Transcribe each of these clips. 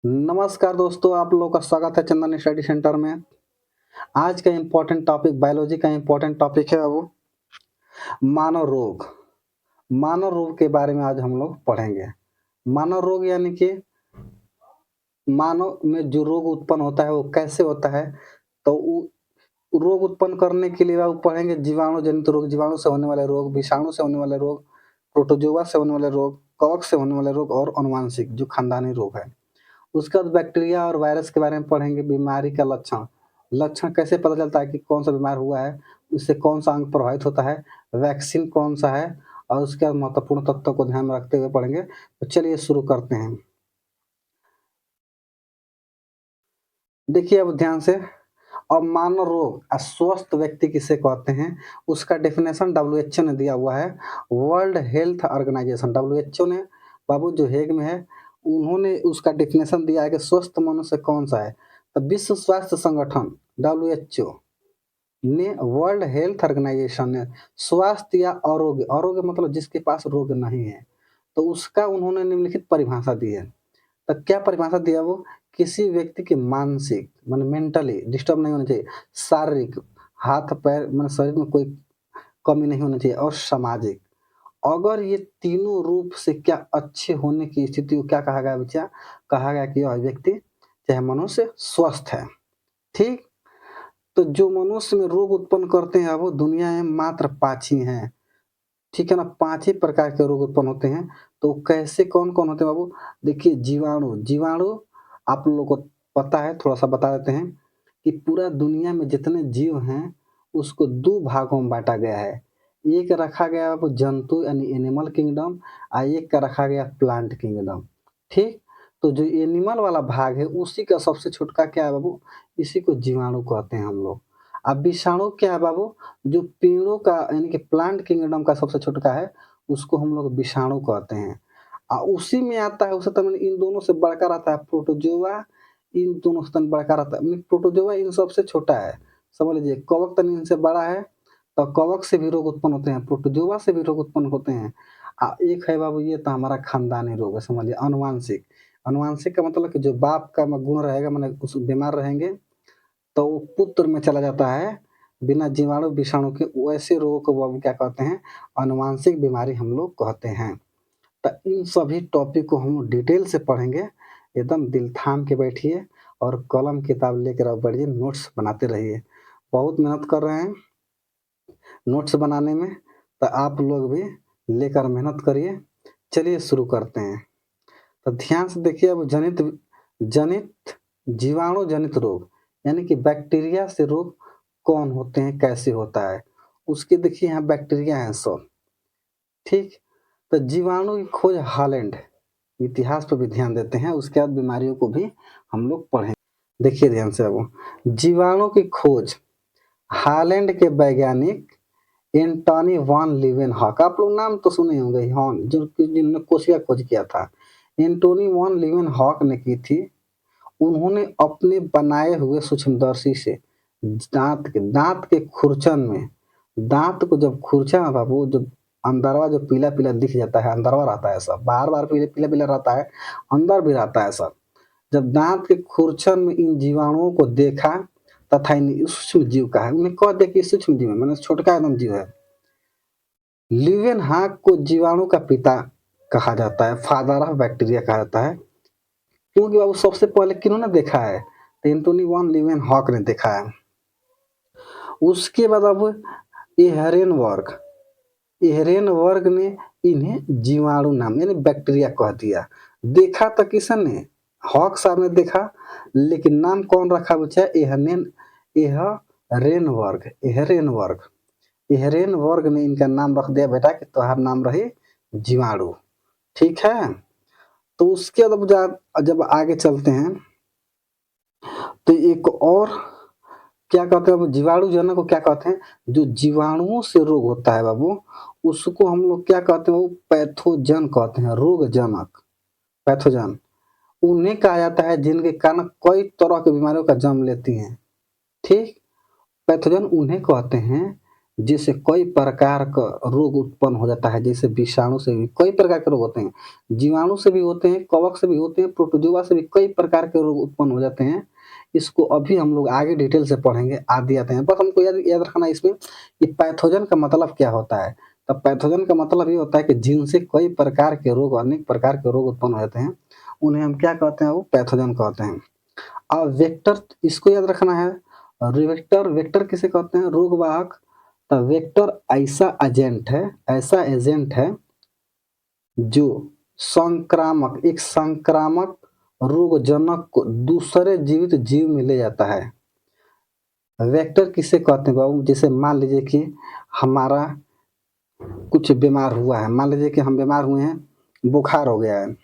नमस्कार दोस्तों, आप लोगों का स्वागत है चंदन स्टडी सेंटर में। आज का इम्पोर्टेंट टॉपिक बायोलॉजी का इम्पोर्टेंट टॉपिक है वो मानव रोग। मानव रोग के बारे में आज हम लोग पढ़ेंगे। मानव रोग यानी कि मानव में जो रोग उत्पन्न होता है वो कैसे होता है। तो रोग उत्पन्न करने के लिए वो पढ़ेंगे जीवाणु जनित रोग, जीवाणु से होने वाले रोग, विषाणु से होने वाले रोग, प्रोटोजोआ से होने वाले रोग, कवक से होने वाले रोग और आनुवंशिक जो खानदानी रोग है। उसके बाद बैक्टीरिया और वायरस के बारे में पढ़ेंगे। बीमारी का लक्षण, लक्षण कैसे पता चलता है कि कौन सा बीमार हुआ है, उससे कौन सा अंग प्रभावित होता है, वैक्सीन कौन सा है, और उसके बाद महत्वपूर्ण तत्वों को ध्यान में रखते हुए पढ़ेंगे। तो चलिए शुरू करते हैं। देखिए अब ध्यान से, अब मानव रोग अस्वस्थ व्यक्ति किसे कहते हैं, उसका डेफिनेशन डब्ल्यूएचओ ने दिया हुआ है। वर्ल्ड हेल्थ ऑर्गेनाइजेशन डब्ल्यूएचओ ने, बाबू जो हेग में है, उन्होंने उसका डेफिनेशन दिया है कि स्वस्थ मनुष्य कौन सा है। तो विश्व स्वास्थ्य संगठन डब्ल्यूएचओ ने, वर्ल्ड हेल्थ ऑर्गेनाइजेशन ने स्वास्थ्य या आरोग्य, आरोग्य मतलब जिसके पास रोग नहीं है, तो उसका उन्होंने निम्नलिखित परिभाषा दी है। तो क्या परिभाषा दिया वो, किसी व्यक्ति की मानसिक माने मेंटली डिस्टर्ब नहीं होना चाहिए, शारीरिक हाथ पैर माने शरीर में कोई कमी नहीं होनी चाहिए, और सामाजिक, अगर ये तीनों रूप से क्या अच्छे होने की स्थिति को क्या कहा गया बच्चा, कहा गया कि यह व्यक्ति चाहे मनुष्य स्वस्थ है। ठीक, तो जो मनुष्य में रोग उत्पन्न करते हैं वो दुनिया में मात्र 5 ही हैं। ठीक है ना, 5 ही प्रकार के रोग उत्पन्न होते हैं। तो कैसे कौन-कौन होते हैं बाबू? देखिए जीवाणु, जीवाणु आप लोगों को पता है, थोड़ा-सा बता देते हैं कि पूरा दुनिया में जितने जीव हैं, उसको 2 भागों में बाँटा गया है। एक रखा गया है बाबू जंतु यानी एनिमल किंगडम, एक का रखा गया प्लांट किंगडम। ठीक? तो जो एनिमल वाला भाग है उसी का सबसे छोटका क्या है बाबू? इसी को जीवाणु कहते हैं हम लोग। अब विषाणु क्या है बाबू? जो पेड़ों का यानी कि प्लांट किंगडम का सबसे छोटका है, उसको हम लोग विषाणु कहते हैं। उसी में आता है, उसे तो मैंने इन दोनों से बड़का रहता है प्रोटोजोआ, इन दोनों से तनी बड़का रहता है। प्रोटोजोआ इन सबसे छोटा है, समझ लीजिए। कवक तनी इनसे बड़ा है, तो कवक से भी रोग उत्पन्न होते हैं, प्रोटोजोआ से भी रोग उत्पन्न होते हैं। एक है बाबू, ये तो हमारा खानदानी रोग है, समझ लीजिए आनुवांशिक। आनुवांशिक का मतलब कि जो बाप का गुण रहेगा, माने कुछ बीमार रहेंगे तो वो पुत्र में चला जाता है बिना जीवाणु विषाणु के, वैसे रोगों को हम क्या कहते हैं, आनुवांशिक बीमारी हम लोग कहते हैं। तो इन सभी टॉपिक को हम डिटेल से पढ़ेंगे। एकदम दिल थाम के बैठिए और कलम किताब लेकर आप बैठिए, नोट्स बनाते रहिए। बहुत मेहनत कर रहे हैं नोट्स बनाने में, तो आप लोग भी लेकर मेहनत करिए। चलिए शुरू करते हैं। तो ध्यान से देखिए, अब जनित जनित जीवाणु जनित रोग यानी कि बैक्टीरिया से रोग कौन होते हैं, कैसे होता है, उसके देखिए यहाँ बैक्टीरिया हैं सब। ठीक, तो जीवाणु की खोज हॉलैंड, इतिहास पर भी ध्यान देते हैं, उसके बाद बीमारियों को भी हम लोग पढ़ें। देखिए ध्यान से, अब जीवाणु की खोज हॉलैंड के वैज्ञानिक एंटोनी वॉन लीवेनहॉक, आप लोग नाम तो सुने होंगे, हॉन जो जिन्होंने कोशिका खोज किया था, एंटोनी वॉन लीवेनहॉक ने की थी। उन्होंने अपने बनाए हुए सूक्ष्मदर्शी से दांत के खुरचन में, दांत को जब खुरचा ना बाबू, जब अंदरवा जो पीला-पीला दिख जाता है, अंदरवा रहता है सब, बाहर-बाहर पीला-पीला रहता है, अंदर भी रहता है सब। जब दांत के खुरचन में इन जीवाणुओं को देखा तथा इन सूक्ष्म जीव का है, उन्हें कह दिया कि सूक्ष्म जीव है, माने छोटका एकदम जीव है। लीवेनहॉक को जीवाणु का पिता कहा जाता है, फादर ऑफ बैक्टीरिया कहा जाता है, क्योंकि बाबू सबसे पहले किन्होंने देखा है, तो एंटोनी वॉन लीवेनहॉक ने देखा है। उसके बाद अब एहरेनवर्ग, एहरेनवर्ग ने इन्हें जीवाणु नाम यानी बैक्टीरिया कह दिया। देखा तो किसने, हॉक साहब ने देखा, लेकिन नाम कौन रखा बच्चा, एहरेनवर्ग, एहरेनवर्ग, एहरेनवर्ग ने इनका नाम रख दिया बेटा कि तुम्हारा नाम रहे जीवाणु। ठीक है, तो उसके बाद जब आगे चलते हैं तो एक और क्या कहते हैं, जीवाणु जनक को क्या कहते हैं, जो जीवाणुओं से रोग होता है बाबू, उसको हम लोग क्या कहते हैं, वो पैथोजन कहते हैं, रोगजनक, पैथोजन। उन्हें कहा जाता है जिनके कारण कई तरह की बीमारियों का जन्म लेती हैं। ठीक, पैथोजन उन्हें कहते हैं जिससे कई प्रकार का रोग उत्पन्न हो जाता है। जैसे विषाणु से भी कई प्रकार के रोग होते हैं, जीवाणु से भी होते हैं, कवक से भी होते हैं, प्रोटोजोआ से भी कई प्रकार के रोग उत्पन्न हो जाते हैं। इसको अभी हम लोग आगे डिटेल से पढ़ेंगे, आदि आते हैं। बस हमको याद रखना है इसमें कि पैथोजन का मतलब क्या होता है। तो पैथोजन का मतलब ये होता है कि जिनसे कई प्रकार के रोग, अनेक प्रकार के रोग उत्पन्न हो जाते हैं, उन्हें हम क्या कहते हैं, वो पैथोजन कहते हैं। अब वेक्टर, इसको याद रखना है। वेक्टर, वेक्टर किसे कहते हैं, रोगवाहक। तो वेक्टर ऐसा एजेंट है जो संक्रामक, एक संक्रामक रोगजनक को दूसरे जीवित जीव में ले जाता है। वेक्टर किसे कहते हैं बाबू, जैसे मान लीजिए कि हमारा कुछ बीमार हुआ है, मान लीजिए कि हम बीमार हुए हैं, बुखार हो गया है,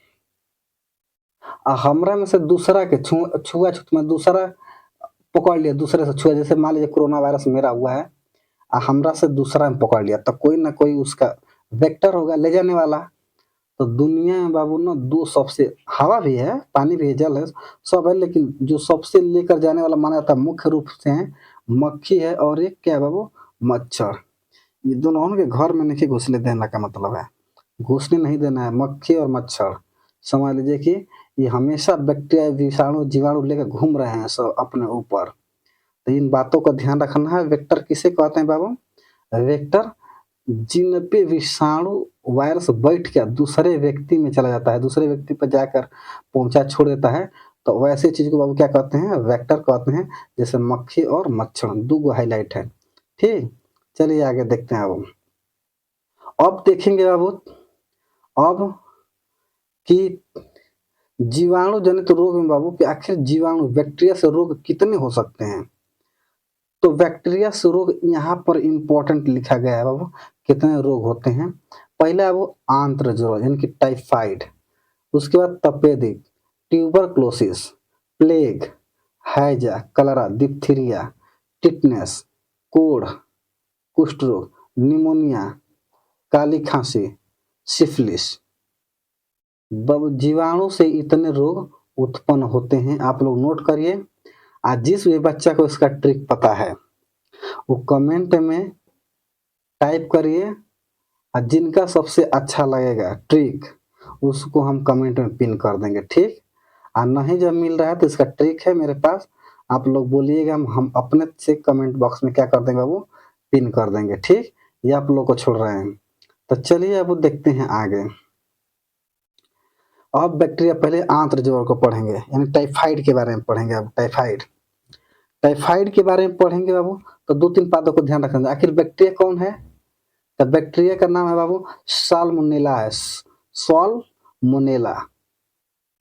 हमरा में से दूसरा के छुआ-छूत में दूसरा पकड़ लिया, दूसरे से छुआ, जैसे मान लीजिए कोरोना वायरस मेरा हुआ है, हमरा से दूसरा ने पकड़ लिया, तो कोई ना कोई उसका वेक्टर होगा, ले जाने वाला। तो दुनिया में बाबू ना 2 सबसे, हवा भी है, पानी भी है, जल है, सब है, लेकिन जो सबसे लेकर जाने वाला माना जाता है मुख्य रूप से है मक्खी है, और एक क्या है बाबू, मच्छर। ये दोनों के घर में नहीं घुसने देने का मतलब है, घुसने नहीं देना है, मक्खी और मच्छर। समझ लीजिए कि ये हमेशा बैक्टीरिया, विषाणु, जीवाणु लेकर घूम रहे हैं सब अपने ऊपर। तो इन बातों का ध्यान रखना है। वेक्टर किसे कहते हैं बाबू, वेक्टर जिन पे विषाणु वायरस बैठ के दूसरे व्यक्ति में चला जाता है, दूसरे व्यक्ति पर जाकर पहुंचा छोड़ देता है, तो वैसे चीज को बाबू क्या कहते हैं, वेक्टर कहते हैं। जैसे मक्खी और मच्छर, 2 गो हाईलाइट है। ठीक, चलिए आगे देखते हैं। अब देखेंगे बाबू, अब कि जीवाणु जनित रोग में बाबू कि आखिर जीवाणु, बैक्टीरिया से रोग कितने हो सकते हैं। तो बैक्टीरिया से रोग यहाँ पर इंपॉर्टेंट लिखा गया है बाबू, कितने रोग होते हैं। पहला है वो आंत्र ज्वर यानी कि टाइफाइड, उसके बाद तपेदिक, ट्यूबरक्लोसिस, प्लेग, हैजा, कलरा, डिप्थीरिया, टिटनेस, कोढ़, कुष्ठ रोग, निमोनिया, काली खांसी, सिफिलिस। जीवाणु से इतने रोग उत्पन्न होते हैं, आप लोग नोट करिए। आज जिस भी बच्चा को इसका ट्रिक पता है वो कमेंट में टाइप करिए, और जिनका सबसे अच्छा लगेगा ट्रिक उसको हम कमेंट में पिन कर देंगे। ठीक, और नहीं जब मिल रहा है तो इसका ट्रिक है मेरे पास, आप लोग बोलिएगा, हम अपने से कमेंट बॉक्स में क्या कर देंगे बाबू, पिन कर देंगे। ठीक, ये आप लोग को छोड़ रहे हैं। तो चलिए अब देखते हैं आगे। अब बैक्टीरिया, पहले आंत्र ज्वर को पढ़ेंगे, यानी टाइफाइड के बारे में पढ़ेंगे। अब टाइफाइड, टाइफाइड के बारे में पढ़ेंगे बाबू। तो 2-3 बातों को ध्यान रखना, आखिर बैक्टीरिया कौन है। तो बैक्टीरिया का नाम है बाबू साल्मोनेला है, साल्मोनेला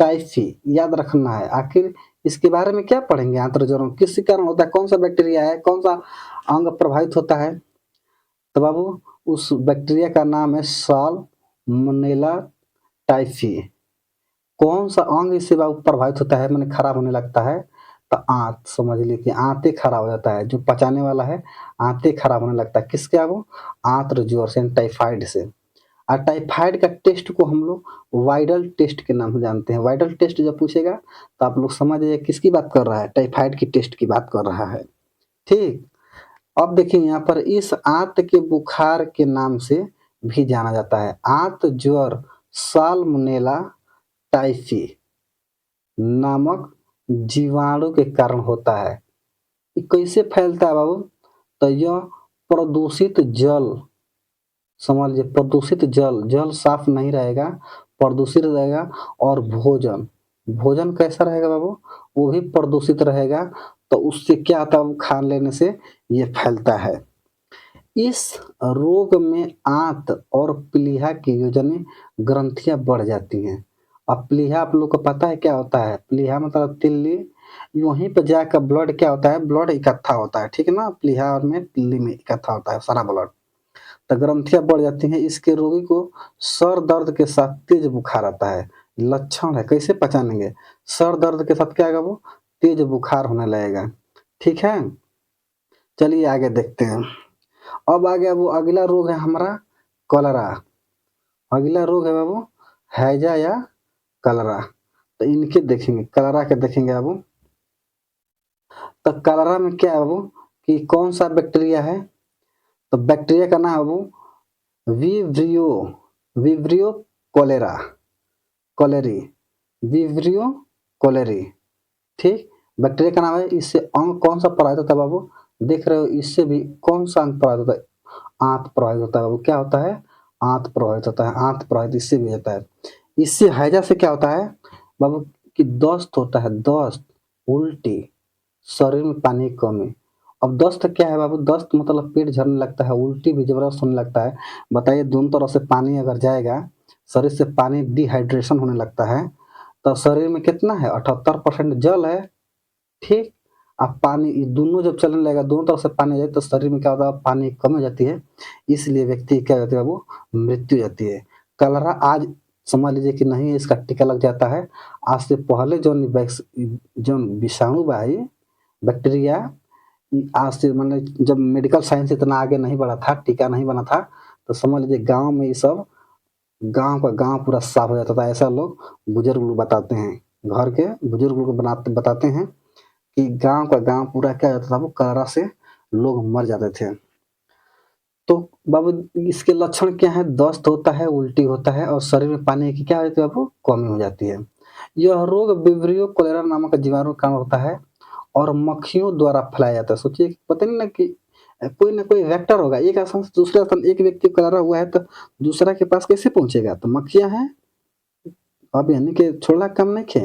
टाइफी, याद रखना है। आखिर इसके बारे में क्या पढ़ेंगे, आंत्र ज्वर किस कारण होता है, कौन सा बैक्टीरिया है, कौन सा अंग प्रभावित होता है। तो बाबू उस बैक्टीरिया का नाम है साल्मोनेला टाइफी। कौन सा अंग इससे बाबू प्रभावित होता है, मैंने खराब होने लगता है। तो आंत, समझ लीजिए कि आंतें खराब हो जाता है, जो पचाने वाला है आंतें खराब होने लगता है, किसके बाबू, आंत्र ज्वर से, टाइफाइड से। और टाइफाइड का टेस्ट को हम लोग वाइडल टेस्ट के नाम से जानते हैं। वाइडल टेस्ट जब पूछेगा तो आप लोग समझ जाइए किसकी बात कर रहा है, टाइफाइड की टेस्ट की बात कर रहा है। ठीक, अब देखिए यहाँ पर इस आंत के बुखार के नाम से भी जाना जाता है, आंत ज्वर साल्मोनेला टाइफी नामक जीवाणु के कारण होता है। ये कैसे फैलता है बाबू, तो यह प्रदूषित जल, समझ लीजिए प्रदूषित जल, जल साफ नहीं रहेगा, प्रदूषित रहेगा, और भोजन, भोजन कैसा रहेगा बाबू, वो भी प्रदूषित रहेगा। तो उससे क्या होता है, खा लेने से ये फैलता है। इस रोग में आंत और प्लीहा की योजनी ग्रंथियां बढ़ जाती हैं। अब प्लीहा आप लोग को पता है क्या होता है, प्लीहा मतलब तिल्ली, वहीं पर जाकर ब्लड क्या होता है, ब्लड इकट्ठा होता है। ठीक है ना, प्लीहा और में तिल्ली में इकट्ठा होता है सारा ब्लड, तो ग्रंथियां बढ़ जाती हैं। इसके रोगी को सर दर्द के साथ तेज बुखार आता है, लक्षण है, कैसे पहचानेंगे, सर दर्द के साथ क्या होगा, वो तेज बुखार होने लगेगा। ठीक है, चलिए आगे देखते हैं। अब आ गया वो अगला रोग है हमारा कलरा, अगला रोग है बाबू हैजा या कलरा। तो इनके देखेंगे, कलरा के देखेंगे बाबू। तो कलरा में क्या है बाबू कि कौन सा बैक्टीरिया है, तो बैक्टीरिया का नाम है बाबू vibrio vibrio cholera cholerae vibrio cholerae. ठीक, बैक्टीरिया का नाम है। इससे अंग कौन सा प्रभावित होता है बाबू? देख रहे हो, इससे भी कौन सा अंग प्रभावित होता है? आंत प्रभावित होता है बाबू। क्या होता है? आंत प्रभावित होता है। आंत प्रभावित इससे भी होता है। इससे हैजा से क्या होता है बाबू कि दस्त होता है, दस्त, उल्टी, शरीर में पानी की कमी। अब दस्त क्या है बाबू? दस्त मतलब पेट झड़ने लगता है, उल्टी भी जबरदस्त होने लगता है। बताइए, दोनों तरफ से पानी अगर जाएगा, शरीर से पानी डिहाइड्रेशन होने लगता है, तो शरीर में कितना है? 78% जल है। ठीक, अब पानी दोनों जब चलने लगेगा, दोनों तरफ से पानी आ जाए, तो शरीर में क्या होता है? पानी कम हो जाती है। इसलिए व्यक्ति क्या होती है बाबू? मृत्यु हो जाती है। कलरा आज समझ लीजिए कि नहीं है, इसका टीका लग जाता है। आज से पहले जो विषाणु भाई बैक्टीरिया, आज से मतलब जब मेडिकल साइंस इतना आगे नहीं बढ़ा था, टीका नहीं बना था, तो समझ लीजिए गाँव में ये सब, गाँव का गाँव पूरा साफ हो जाता था। ऐसा लोग बुजुर्ग लोग बताते हैं, घर के बुजुर्ग लोग बताते हैं कि गाँव का गाँव पूरा क्या हो जाता था, वो कलरा से लोग मर जाते थे। तो बाबू इसके लक्षण क्या है? दस्त होता है, उल्टी होता है और शरीर में पानी की क्या होती है बाबू? कमी हो जाती है। यह रोग विब्रियो कोलेरा नामक जीवाणु का कारण होता है और मक्खियों द्वारा फैलाया जाता है। सोचिए, पता नहीं ना कि कोई ना कोई वेक्टर होगा, एक स्थान से दूसरे स्थान, एक व्यक्ति को कोलेरा हुआ है तो दूसरा के पास कैसे पहुंचेगा? तो मक्खियां हैं। अब यानी कि छोड़ना काम नहीं खे,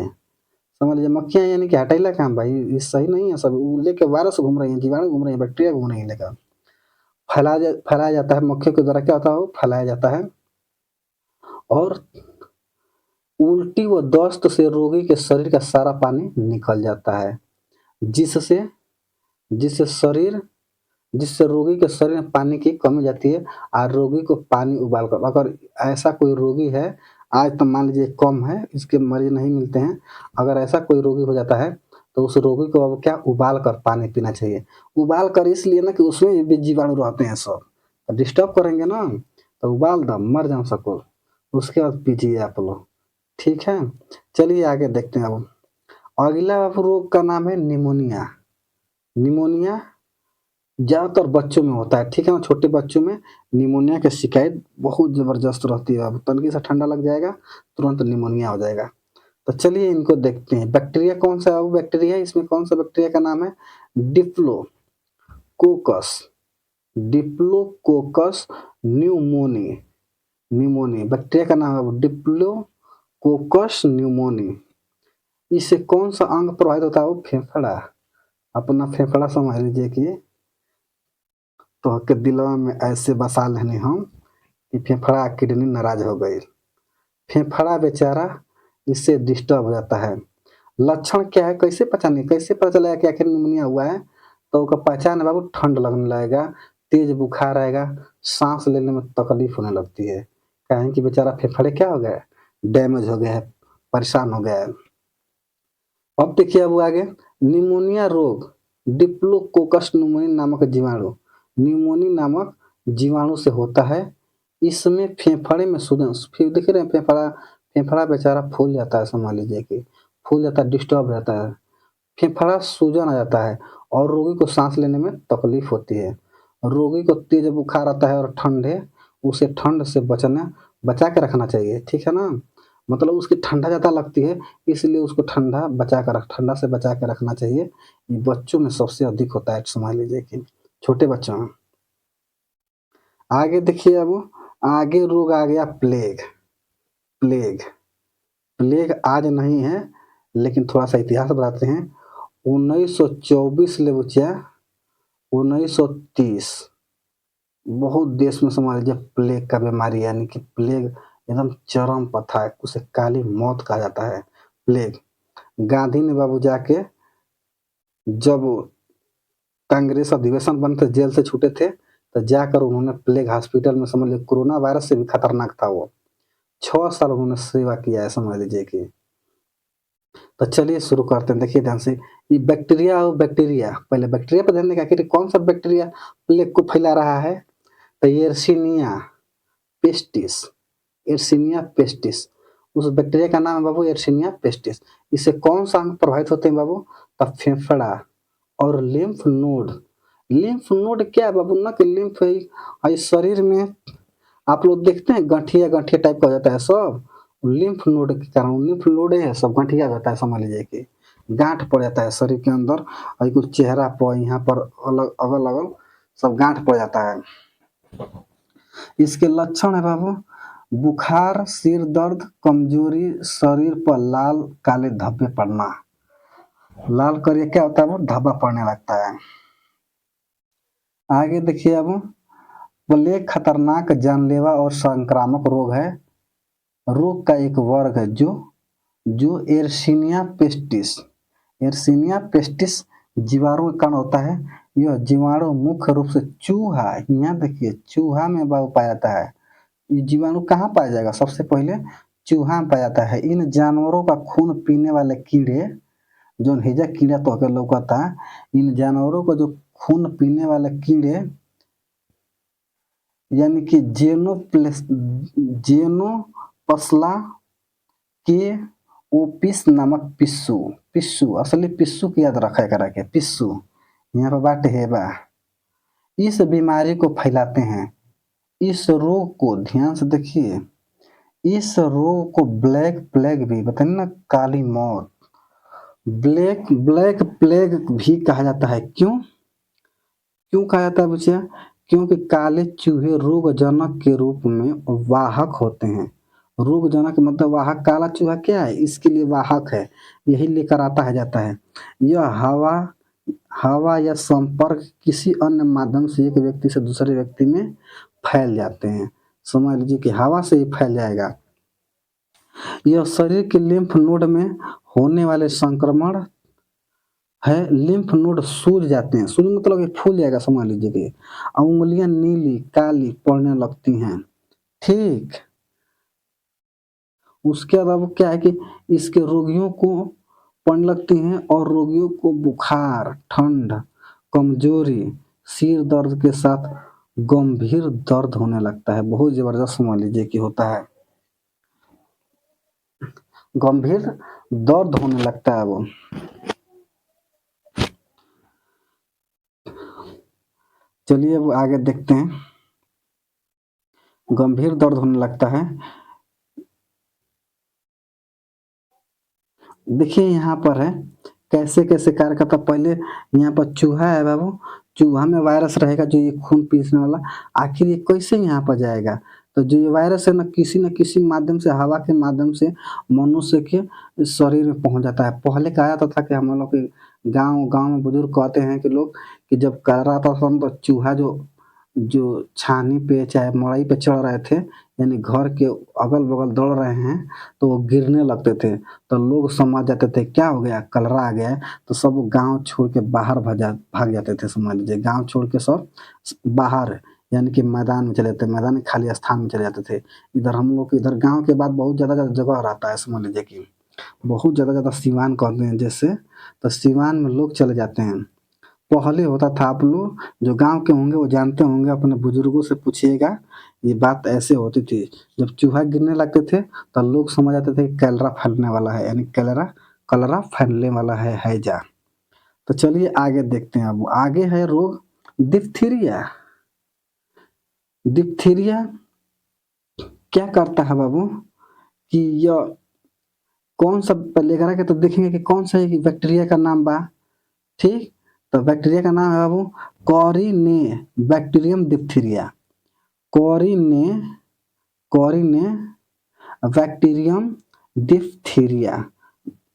समझ लीजिए मक्खियां यानी कि हटाइला काम भाई, ये सही नहीं है। सब लेके वायरस घूम रही है, जीवाणु घूम रही है, बैक्टीरिया घूम रही है लेकर। फैलाया जाता है मक्खियों के द्वारा। क्या होता है? वो फैलाया जाता है और उल्टी व दस्त से रोगी के शरीर का सारा पानी निकल जाता है, जिससे जिससे शरीर जिससे रोगी के शरीर में पानी की कमी हो जाती है और रोगी को पानी उबाल कर, अगर ऐसा कोई रोगी है, आज तो मान लीजिए कम है, इसके मरीज नहीं मिलते हैं, अगर ऐसा कोई रोगी हो जाता है तो उस रोगी को अब क्या उबाल कर पानी पीना चाहिए। उबाल कर इसलिए ना कि उसमें भी जीवाणु रहते हैं, सब डिस्टर्ब करेंगे ना, तो उबाल दो, मर जाओ सको, उसके बाद पीजिए आप लोग। ठीक है, चलिए आगे देखते हैं। अब अगला रोग का नाम है निमोनिया। निमोनिया ज़्यादातर बच्चों में होता है। ठीक है ना, छोटे बच्चों में निमोनिया की शिकायत बहुत ज़बरदस्त रहती है। अब तनकी सा ठंडा लग जाएगा, तुरंत निमोनिया हो जाएगा। तो चलिए इनको देखते हैं। बैक्टीरिया कौन सा है? बैक्टीरिया, इसमें कौन सा बैक्टीरिया का नाम है? Diplococcus. Diplococcus pneumoniae. Pneumoniae bacteria का नाम है डिप्लोकोकस न्यूमोनी। इससे कौन सा अंग प्रभावित होता है? वो फेफड़ा। अपना फेफड़ा समझ लीजिए कि तो के दिलवा में ऐसे बसा लेनी हम कि फेफड़ा किडनी नाराज हो गई। फेफड़ा बेचारा इससे डिस्टर्ब हो जाता है। लक्षण क्या है? कैसे पहचाने, कैसे पता चलेगा कि आखिर निमोनिया हुआ है? तो उसका पहचान है बाबू, ठंड लगने लगेगा, तेज बुखार आएगा, सांस लेने में तकलीफ होने लगती है। कहें कि बेचारा फेफड़े क्या हो गया, डैमेज हो गया है, परेशान हो गया है। अब देखिए अब आगे, निमोनिया रोग डिप्लोकोकस न्यूमोनी नामक जीवाणु, न्यूमोनी नामक जीवाणु से होता है। इसमें फेफड़े में सूजन, फिर देख रहे हैं फेफड़ा, फेफड़ा बेचारा फूल जाता है, समझ लीजिए कि फूल जाता है, डिस्टर्ब रहता है, फेफड़ा सूजन आ जाता है और रोगी को सांस लेने में तकलीफ होती है। रोगी को तेज बुखार आता है और ठंड है, उसे ठंड से बचा के रखना चाहिए। ठीक है ना, मतलब उसकी ठंडा ज़्यादा लगती है, इसलिए उसको ठंडा से बचा के रखना चाहिए। ये बच्चों में सबसे अधिक होता है, समझ लीजिए कि छोटे बच्चों में। आगे देखिए अब, आगे रोग आ गया प्लेग। प्लेग प्लेग आज नहीं है, लेकिन थोड़ा सा इतिहास बताते हैं। 1924 ले बच्चा, 1930 बहुत देश में समझ लीजिए प्लेग का बीमारी, यानी कि प्लेग एकदम चरम पर था, उसे काली मौत कहा जाता है। प्लेग, गांधी ने बाबू जाके, जब कांग्रेस अधिवेशन बंद थे, जेल से छूटे थे, तो जाकर उन्होंने प्लेग हॉस्पिटल में, समझ लीजिए कोरोना वायरस से भी खतरनाक था वो, 6 साल उन्होंने सेवा किया है, समझ लीजिए कि। तो चलिए शुरू करते हैं, देखिए ध्यान से। ये बैक्टीरिया और बैक्टीरिया, पहले बैक्टीरिया पर ध्यान दें, आखिर कौन सा बैक्टीरिया प्लेग को फैला रहा है? तो येर्सिनिया पेस्टिस, एर्सिनिया पेस्टिस, उस बैक्टीरिया का नाम है बाबू एर्सिनिया पेस्टिस। इससे कौन सा अंग प्रभावित होते हैं बाबू? तो फेफड़ा और लिम्फ नोड। लिम्फ नोड क्या है बाबू ना कि लिम्फ है शरीर में आप लोग देखते हैं गठिया गठिया टाइप का हो जाता है सब लिम्फ नोड के कारण लिम्फ नोड है सब गठिया जाता है समझ लीजिए कि गांठ पड़ जाता है शरीर के अंदर और कुछ चेहरा पर यहाँ पर अलग अगल अगल सब गांठ पड़ जाता है। इसके लक्षण है बाबू बुखार सिर दर्द कमजोरी शरीर पर लाल काले धब्बे पड़ना लाल करिए क्या होता है वो धब्बा पड़ने लगता है। आगे देखिए अब प्लेग खतरनाक जानलेवा और संक्रामक रोग है। रोग का एक वर्ग है जो एर्सिनिया पेस्टिस एर्सिनिया पेस्टिस जीवाणु का कारण होता है। यह जीवाणु मुख्य रूप से चूहा यहाँ देखिए चूहा में बाबू पाया जाता है। ये जीवाणु कहाँ पाया जाएगा सबसे पहले चूहा में पाया जाता है। इन जानवरों का खून पीने वाले कीड़े जो हेजा कीड़ा तो के लौकता इन जानवरों को जो खून पीने वाले कीड़े यानी कि जेनोपस्ला के ओपिस नामक पिस्सू पिस्सू असली पिस्सू की याद रखा करके पिस्सू यहाँ पर बात है बा इस बीमारी को फैलाते हैं। इस रोग को ध्यान से देखिए इस रोग को ब्लैक प्लेग भी बताइए ना काली मौत ब्लैक प्लेग भी कहा जाता है। क्यों कहा जाता है बच्चा क्योंकि काले चूहे रोगजनक के रूप में वाहक होते हैं। रोगजनक मतलब वाहक काला चूहा क्या है इसके लिए वाहक है यही लेकर आता है जाता है। यह हवा या संपर्क किसी अन्य माध्यम से एक व्यक्ति से दूसरे व्यक्ति में फैल जाते हैं। समझ लीजिए कि हवा से ही फैल जाएगा। यह शरीर के लिम्फ नोड में होने वाले संक्रमण है। लिम्फ नोड सूज जाते हैं सूज मतलब ये फूल जाएगा समझ लीजिए कि उंगलियां नीली काली पड़ने लगती हैं। ठीक उसके अलावा क्या है कि इसके रोगियों को पड़ने लगती हैं और रोगियों को बुखार ठंड कमजोरी सिर दर्द के साथ गंभीर दर्द होने लगता है। बहुत जबरदस्त समझ लीजिए कि होता है गंभीर दर्द होने लगता है वो। चलिए अब आगे देखते हैं गंभीर दर्द होने लगता है। देखिए यहाँ पर है कैसे कैसे कार्य करता पहले यहाँ पर चूहा है बाबू चूहा में वायरस रहेगा जो ये खून पीसने वाला आखिर ये कैसे यहाँ पर जाएगा तो जो ये वायरस है न किसी माध्यम से हवा के माध्यम से मनुष्य के शरीर में पहुंच जाता है। पहले कहा जाता था कि हम लोग के गांव गांव में बुजुर्ग कहते हैं कि लोग कि जब कर रहा था तो चूहा जो जो छानी पे चाहे मड़ई पे चढ़ रहे थे यानी घर के अगल बगल दौड़ रहे हैं तो वो गिरने लगते थे तो लोग समझ जाते थे क्या हो गया कलरा आ गया है तो सब गांव छोड़ के बाहर भाग जाते थे। समझ लीजिए गांव छोड़ के सब बाहर यानी कि मैदान में चले जाते मैदान खाली स्थान में चले जाते थे। इधर हम लोग इधर गांव के बाद बहुत ज़्यादा जगह रहता है समझ लीजिए कि बहुत ज़्यादा सिवान कहते हैं जैसे तो सिवान में लोग चले जाते हैं। पहले होता था आप लोग जो गांव के होंगे वो जानते होंगे अपने बुजुर्गों से पूछिएगा ये बात ऐसे होती थी जब चूहा गिरने लगते थे तो लोग समझ जाते थे कि कैलरा फैलने वाला है यानी कलरा फैलने वाला है हैजा। तो चलिए आगे देखते हैं अब आगे है रोग डिप्थीरिया। डिप्थीरिया क्या करता है बाबू कि यह कौन सा लेकर आके तो देखेंगे कि कौन सा बैक्टीरिया का नाम बा। ठीक तो बैक्टीरिया का नाम है बाबू कॉरिने बैक्टीरियम डिप्थीरिया कॉरिने कॉरिने बैक्टीरियम डिप्थीरिया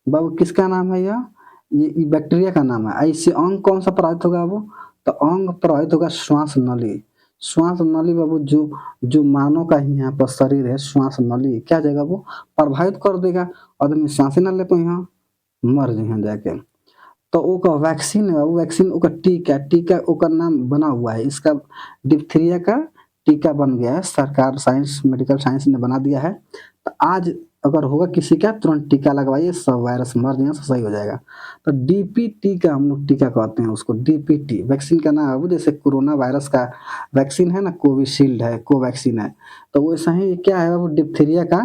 बाबू किसका नाम है ये बैक्टीरिया का नाम है। ऐसे अंग कौन सा प्रभावित होगा बाबू तो अंग प्रभावित होगा श्वास नली बाबू जो मानव का ही यहाँ पर शरीर है श्वास नली क्या जाएगा वो प्रभावित कर देगा आदमी सांसें न ले पाए मर जाए जाके। तो ओका वैक्सीन है वो वैक्सीन ओका टीका ओका नाम बना हुआ है इसका डिप्थीरिया का टीका बन गया है सरकार साइंस मेडिकल साइंस ने बना दिया है। तो आज अगर होगा किसी का तुरंत टीका लगवाइए सब वायरस मर जाएगा सही हो जाएगा। तो डीपीटी का हम लोग टीका कहते हैं उसको डीपीटी वैक्सीन का नाम है वो जैसे कोरोना वायरस का वैक्सीन है ना कोविशील्ड है कोवैक्सीन है तो वैसा ही क्या है वो डिप्थीरिया का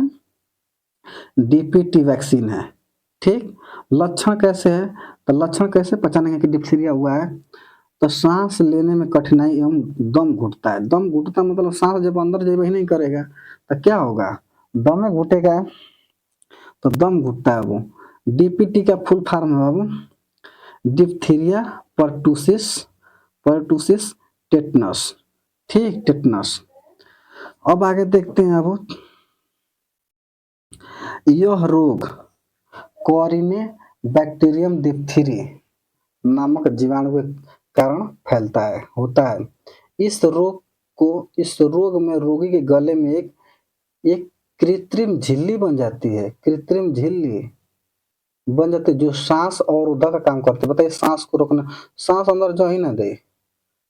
डीपीटी वैक्सीन है। ठीक लक्षण कैसे है तो लक्षण कैसे पहचानेंगे कि डिप्थीरिया हुआ है तो सांस लेने में कठिनाई एवं दम घुटता है। दम घुटता मतलब सांस जब अंदर जब ही नहीं करेगा तो क्या होगा, दम में घुटेगा तो दम घुटता है वो। डीपीटी का फुल फॉर्म है बाबू डिप्थीरिया पर्टुसिस, पर्टुसिस टेटनस, ठीक टेटनस। अब आगे देखते हैं अब यह रोग कोरिने बैक्टीरियम डिप्थीरी नामक जीवाणु के कारण फैलता है होता है। इस रोग में रोगी के गले में एक कृत्रिम झिल्ली बन जाती है, कृत्रिम झिल्ली बन जाती है जो सांस अवरोधक का काम करती है। बताइए सांस को रोकना, सांस अंदर जो ही ना दे,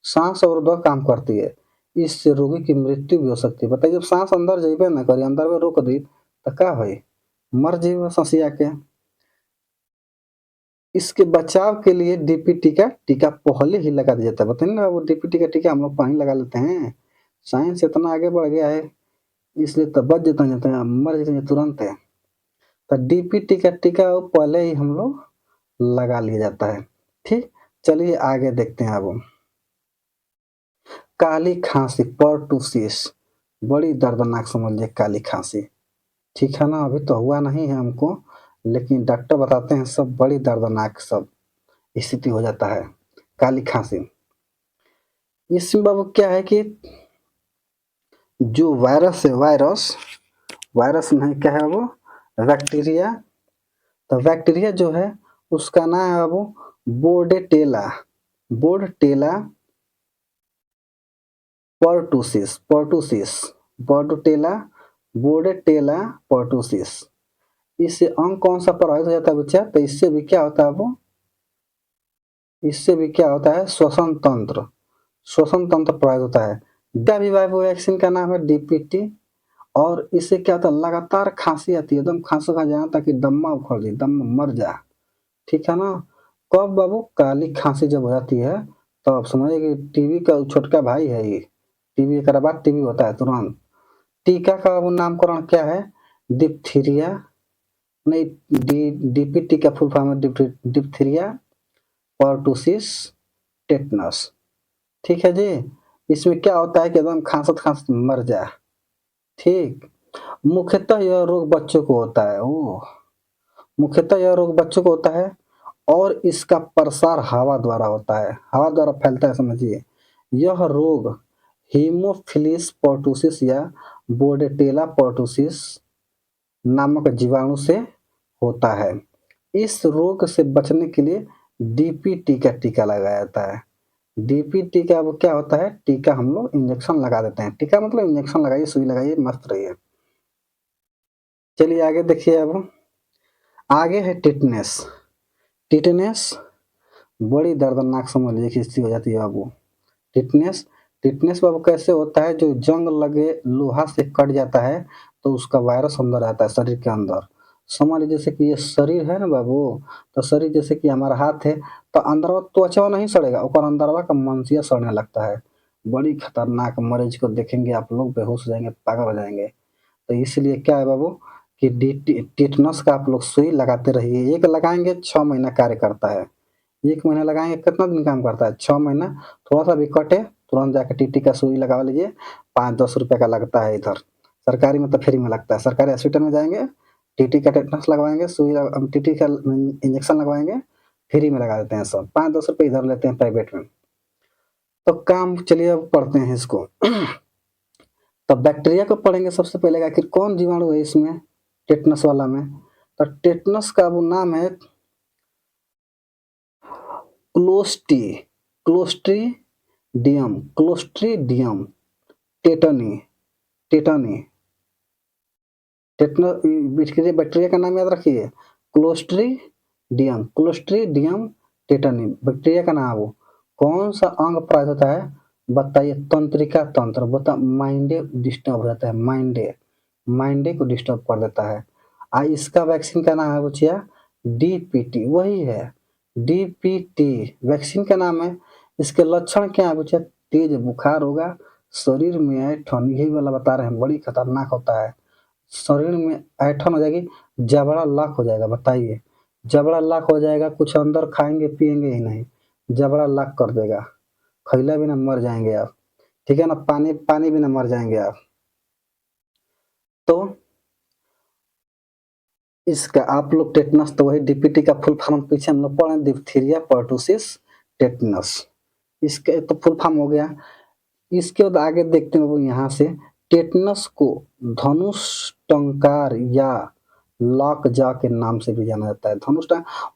सांस अवरोधक काम करती है। इससे रोगी की मृत्यु भी हो सकती है। बताइए जब सांस अंदर जेबे ना करी, अंदर में रोक दी तो क्या होई, मर जेबे ससिया के। इसके बचाव के लिए डीपीटी का टीका पहले ही लगा दिया जाता है। बताइए ना वो डीपीटी का टीका हम लोग पहले लगा लेते हैं। साइंस इतना आगे बढ़ गया है इसलिए तो बच जाते हैं, मर जाते हैं तुरंत है। तो डीपीटी का टीका पहले ही हम लोग लगा लिया जाता है। ठीक, चलिए आगे देखते हैं अब काली खांसी पर्टुसिस, बड़ी दर्दनाक समझ लीजिए काली खांसी। ठीक है ना, अभी तो हुआ नहीं है हमको लेकिन डॉक्टर बताते हैं सब बड़ी दर्दनाक सब स्थिति हो जाता है काली खांसी। इसमें बाबू क्या है कि जो वायरस है, वायरस नहीं क्या है वो बैक्टीरिया, तो बैक्टीरिया जो है उसका नाम है वो Bordetella, Bordetella pertussis, pertussis, Bordetella, Bordetella pertussis. इससे अंग कौन सा प्रभावित हो जाता है बच्चा, तो इससे भी क्या होता है वो, इससे भी क्या होता है श्वसन तंत्र, श्वसन तंत्र प्रभावित होता है। वैक्सीन का नाम है डीपीटी और इससे क्या होता है लगातार खांसी आती है, एकदम खांसी खा जाना ताकि दम्मा उखड़ जाए, दम मर जा। ठीक है ना, कब बाबू काली खांसी जब हो जाती है तो आप समझिए कि टीबी का छोटका भाई है ये, टीबी के बाद टीबी होता है तुरंत। टीका का वो नामकरण क्या है, डिप्थीरिया, नहीं डीपीटी का फुल फॉर्म है डिप्थीरिया पर्टुसिस टेटनस। ठीक है जी, इसमें क्या होता है कि एकदम खांसत खांसत मर जा। ठीक, मुख्यतः यह रोग बच्चों को होता है, ओ मुख्यतः यह रोग बच्चों को होता है और इसका प्रसार हवा द्वारा होता है, हवा द्वारा फैलता है समझिए। यह रोग हीमोफिलिस पर्टुसिस या बोर्डेटेला पर्टुसिस नामक जीवाणु से होता है। इस रोग से बचने के लिए डीपीटी का टीका लगाया जाता है। डीपीटी का वो क्या होता है, टीका हम लोग इंजेक्शन लगा देते हैं। टीका मतलब इंजेक्शन लगाइए, सुई लगाइए, मस्त रहिए। चलिए आगे देखिए अब आगे है टिटनेस। टिटनेस बड़ी दर्दनाक समझ लीजिए कि स्थिति हो जाती है बाबू। टिटनेस, टिटनेस बाबू कैसे होता है, जो जंग लगे लोहा से कट जाता है तो उसका वायरस अंदर आता है शरीर के अंदर। समझ लीजिए जैसे कि ये शरीर है ना बाबू, तो शरीर जैसे कि हमारा हाथ है तो अंदरवा त्वचा नहीं सड़ेगा, ऊपर अंदरवा का मांसपेशियां सड़ने लगता है। बड़ी खतरनाक, मरीज को देखेंगे आप लोग बेहोश हो जाएंगे, पागल हो जाएंगे। तो इसलिए क्या है बाबू कि टिटनस का आप लोग सुई लगाते रहिए। एक लगाएंगे 6 महीना कार्य करता है, 1 महीना लगाएंगे कितना दिन काम करता है, 6 महीना। थोड़ा सा भी कटे तुरंत जाके टीटी का सुई लगा लीजिए, 5-10 रुपए का लगता है इधर। सरकारी में तो फ्री में लगता है, सरकारी हॉस्पिटल में जाएंगे टीटी का टेटनस लगवाएंगे, टीटी का इंजेक्शन लगवाएंगे, फ्री में लगा देते हैं सब। 5-10 रुपए इधर लेते हैं प्राइवेट में। तो काम चलिए अब पढ़ते हैं इसको। तो बैक्टीरिया को पढ़ेंगे सबसे पहले, आखिर कौन जीवाणु है इसमें टेटनस वाला में। तो टेटनस का वो नाम है clostridium, clostridium tetani, tetani, tetanus bacteria का नाम याद रखिए क्लोस्ट्रीडियम, क्लोस्ट्रीडियम टेटनी बैक्टीरिया का नाम। वो कौन सा अंग प्रभावित होता है बताइए, तंत्रिका तंत्र, बता माइंडे डिस्टर्ब हो जाता है, माइंडे, माइंडे को डिस्टर्ब कर देता है। इसका वैक्सीन का नाम है बचिया डीपीटी, वही है डीपीटी वैक्सीन का नाम है। इसके लक्षण क्या है बच्चा, तेज बुखार होगा, शरीर में ऐठन, यही वाला बता रहे हैं, बड़ी खतरनाक होता है। शरीर में ऐठन हो जाएगी, जबड़ा लाख हो जाएगा। बताइए जबड़ा लाख हो जाएगा, कुछ अंदर खाएंगे पिएंगे ही नहीं, जबड़ा लाख कर देगा। खइला बिना मर जाएँगे आप, ठीक है ना? पानी पानी बिना मर जाएँगे आप। तो इसका आप लोग टेटनस तो वही डीपीटी का फुल फॉर्म पीछे हम लोग पढ़े हैं, डिप्थीरिया पर्टुसिस टेटनस। इसका तो फुल फॉर्म हो गया। इसके बाद आगे देखते हैं वो यहाँ से टेटनस को धनुष टंकार या लॉक जॉ के नाम से भी जाना जाता है। धनुष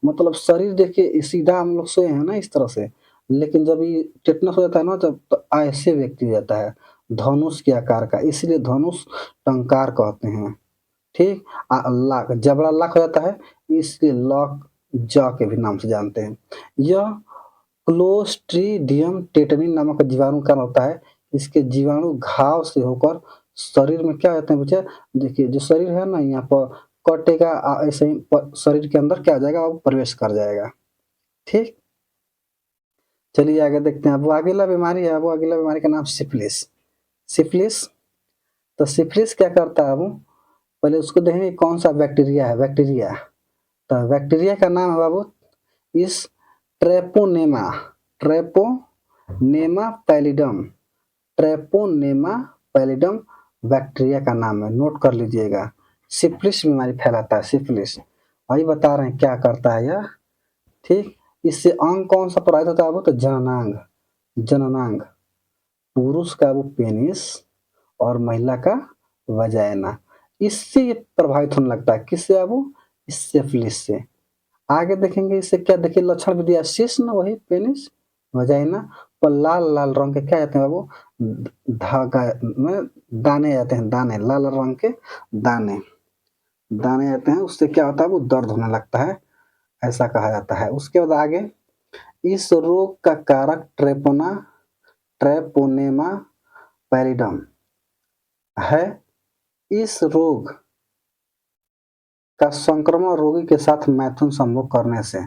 मतलब शरीर देखिए सीधा हम लोग सोए हैं ना इस तरह से, लेकिन जब ये टेटनस हो जाता है ना जब तो ऐसे व्यक्ति हो जाता है धनुष के आकार का, इसलिए धनुष टंकार कहते हैं। ठीक लाख जबड़ा लाख हो जाता है, इसलिए लॉक जॉ के भी नाम से जानते हैं। यह क्लोस्ट्रीडियम टेटनी नामक जीवाणु का होता है। इसके जीवाणु घाव से होकर शरीर में क्या होते हैं बच्चे, देखिए जो शरीर है ना यहाँ पर कटेगा ऐसे ही शरीर के अंदर क्या आ जाएगा, वो प्रवेश कर जाएगा। ठीक, चलिए आगे देखते हैं। अब वो अगला बीमारी है, वो अगला बीमारी का नाम सिफिलिस। सिफिलिस, तो सिफिलिस क्या करता है, वो पहले उसको देखेंगे कौन सा बैक्टीरिया है। बैक्टीरिया, तो बैक्टीरिया का नाम है बाबू इस Treponema, Treponema pallidum, Treponema pallidum bacteria का नाम है, नोट कर लीजिएगा। सिफिलिस बीमारी फैलाता है, सिफिलिस वही बता रहे हैं क्या करता है यह। ठीक, इससे अंग कौन सा प्रभावित होता है वो, तो जननांग, जननांग, पुरुष का वो पेनिस और महिला का वजाइना, इससे ये प्रभावित होने लगता है। किससे है वो, इस सिफिलिस से। आगे देखेंगे इससे क्या, देखिए लक्षण भी दिया, शीश ना वही पेनिस वजाइना पर लाल लाल रंग के क्या आते हैं वो धागा में दाने आते हैं, दाने लाल रंग के दाने दाने आते हैं, उससे क्या होता है वो दर्द होने लगता है, ऐसा कहा जाता है। उसके बाद आगे इस रोग का कारक ट्रेपोनेमा पैलिडम है। इस रोग का संक्रमण रोगी के साथ मैथुन संभोग करने से,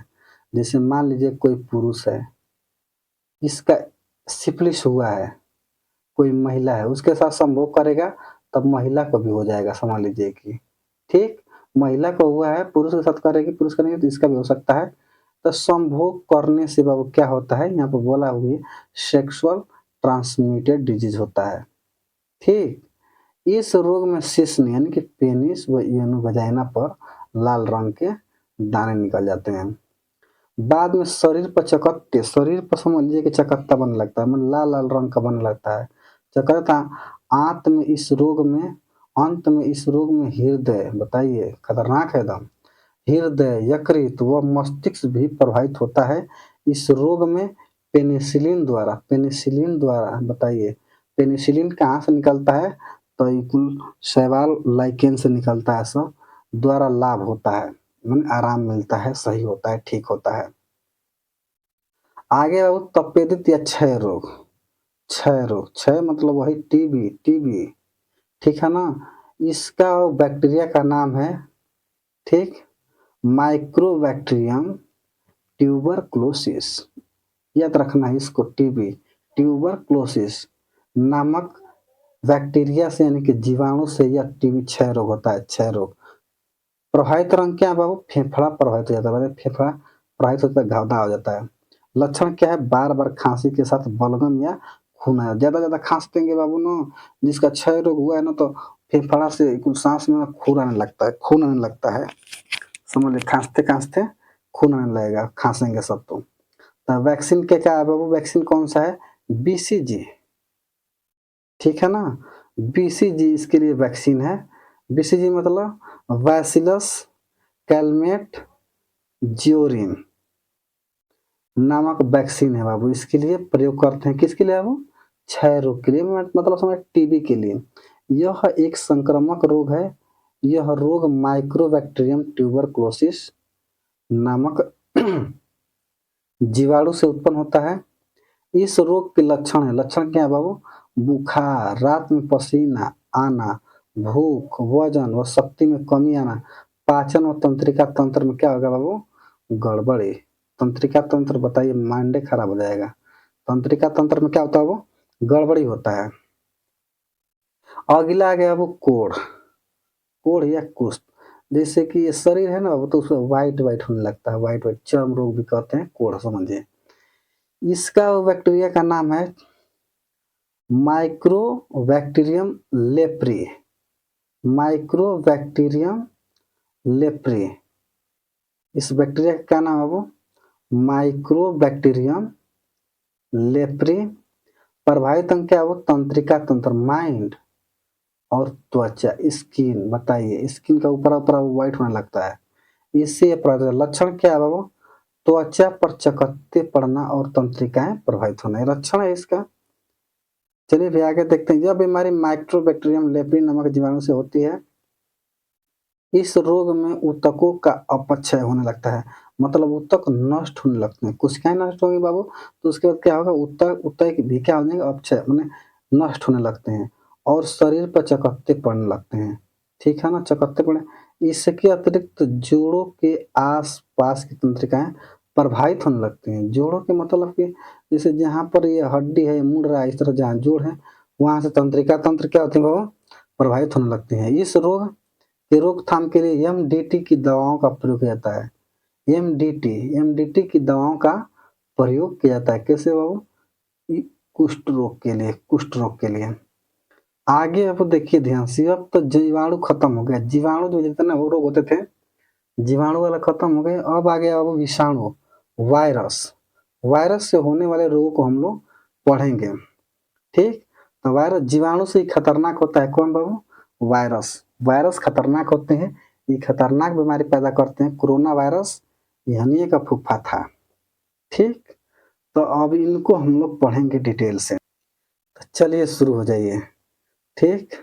जैसे मान लीजिए कोई पुरुष है, इसका सिफिलिस हुआ है, कोई महिला है उसके साथ संभोग करेगा तब महिला को भी हो जाएगा, समझ लीजिए कि ठीक, महिला को हुआ है पुरुष के साथ करेगी, पुरुष करेंगे तो इसका भी हो सकता है। तो संभोग करने से बाबू क्या होता है, यहाँ पर बोला हुई सेक्सुअल ट्रांसमिटेड डिजीज होता है। ठीक, इस रोग में शिश्न यानी कि पेनिस व यौन वजाइना पर लाल रंग के दाने निकल जाते हैं। बाद में शरीर पर चकत्ते, शरीर पर समझ लीजिए कि चकत्ता बनने लगता है, मतलब लाल लाल रंग का बनने लगता है चकत्ता। अंत में इस रोग में हृदय, बताइए खतरनाक है एकदम, हृदय यकृत व मस्तिष्क भी प्रभावित होता है। इस रोग में पेनिसिलिन द्वारा बताइए पेनिसिलिन कहाँ से निकलता है, तो कुल शैवाल लाइकेन से निकलता है, सब द्वारा लाभ होता है, आराम मिलता है, सही होता है, ठीक होता है। आगे तपेदिक या क्षय रोग, क्षय रोग, क्षय मतलब वही टीबी, टीबी ठीक है ना। इसका बैक्टीरिया का नाम है ठीक माइक्रोबैक्टीरियम ट्यूबरक्लोसिस, याद रखना है इसको, टीबी ट्यूबरक्लोसिस नामक बैक्टीरिया से यानी कि जीवाणु से यह टीबी क्षय रोग होता है। क्षय रोग प्रभावित रंग क्या है बाबू, फेफड़ा प्रभावित हो जाता है, फेफड़ा प्रभावित होता है, घावदा हो जाता है। लक्षण क्या है, बार बार खांसी के साथ बलगम या खून आया, ज्यादा खांसते हैं बाबू ना, जिसका क्षय रोग हुआ है ना तो फेफड़ा से कुछ सांस में खून आने लगता है, खून आने लगता है, समझ लीजिए खांसते खांसते खून आने लगेगा, खांसेंगे सब तो वैक्सीन के क्या है बाबू, वैक्सीन कौन सा है, बीसीजी, ठीक है ना, बीसीजी इसके लिए वैक्सीन है। बीसीजी मतलब बैसिलस कैलमेट जियोरिन नामक वैक्सीन है बाबू, इसके लिए प्रयोग करते हैं, किसके लिए बाबू, क्षय रोग के लिए, मतलब समझ टीबी के लिए। यह एक संक्रामक रोग है, यह रोग माइक्रोबैक्टीरियम ट्यूबरक्लोसिस नामक जीवाणु से उत्पन्न होता है। इस रोग के लक्षण है, लक्षण क्या है बाबू, बुखार, रात में पसीना आना, भूख, वजन व शक्ति में कमी आना, पाचन और तंत्रिका तंत्र में क्या होगा बाबू, गड़बड़ी, तंत्रिका तंत्र बताइए माइंडे खराब हो जाएगा, तंत्रिका तंत्र में क्या होता है वो गड़बड़ी होता है। अगला आ गया वो कोढ़, कोढ़ या कुष्ठ, जैसे कि ये शरीर है ना वो तो उसमें व्हाइट व्हाइट होने लगता है, व्हाइट व्हाइट चर्म रोग भी कहते हैं कोढ़, समझिए। इसका बैक्टीरिया का नाम है माइक्रोबैक्टीरियम लेप्री। माइक्रोबैक्टीरियम लेप्री, इस बैक्टीरिया का क्या नाम है वो? Mycobacterium leprae. प्रभावित अंग क्या है वो? तंत्रिका तंत्र, माइंड और त्वचा, स्किन। बताइए, स्किन का ऊपर ऊपर व्हाइट होने लगता है, इससे लक्षण क्या है बाबू? त्वचा पर चकत्ते पड़ना और तंत्रिकाएं प्रभावित होना, लक्षण है इसका। चलिए फिर आगे देखते हैं। यह बीमारी माइक्रोबैक्टीरियम लेप्री नामक जीवाणु से होती है। इस रोग में ऊतकों का अपक्षय होने लगता है, मतलब ऊतक नष्ट होने लगते हैं। कोशिकाएं नष्ट होंगी बाबू, तो उसके बाद क्या होगा? ऊतक ऊतक भी क्या हो जाएंगे? अपक्षय माने नष्ट होने लगते हैं और शरीर पर चकत्ते पड़ने लगते हैं। ठीक है ना, चकत्ते पड़े। इसके अतिरिक्त जोड़ों के आस पास की तंत्रिकाएं प्रभावित होने लगती हैं। जोड़ों के मतलब कि जैसे जहाँ पर ये हड्डी है, मुड़ रहा है, इस तरह जहाँ जोड़ है वहां से तंत्रिका तंत्र क्या होती है बाबू? प्रभावित होने लगती हैं। इस रोग की रोकथाम के लिए एमडीटी की दवाओं का प्रयोग किया जाता है। एमडीटी की दवाओं का प्रयोग किया जाता है। कैसे बाबू? कुष्ठ रोग के लिए, कुष्ठ रोग के लिए। आगे अब देखिए ध्यान से, अब तो जीवाणु खत्म हो गया। जीवाणु जो जितने रोग होते थे, जीवाणु वाला खत्म हो गए। अब आ गया अब विषाणु, वायरस। वायरस से होने वाले रोगों को हम लोग पढ़ेंगे। ठीक, तो वायरस जीवाणु से ही खतरनाक होता है। कौन बाबू? वायरस। वायरस खतरनाक होते हैं, ये खतरनाक बीमारी पैदा करते हैं। कोरोना वायरस यानी का फूफा था। ठीक, तो अब इनको हम लोग पढ़ेंगे डिटेल से। तो चलिए शुरू हो जाइए। ठीक,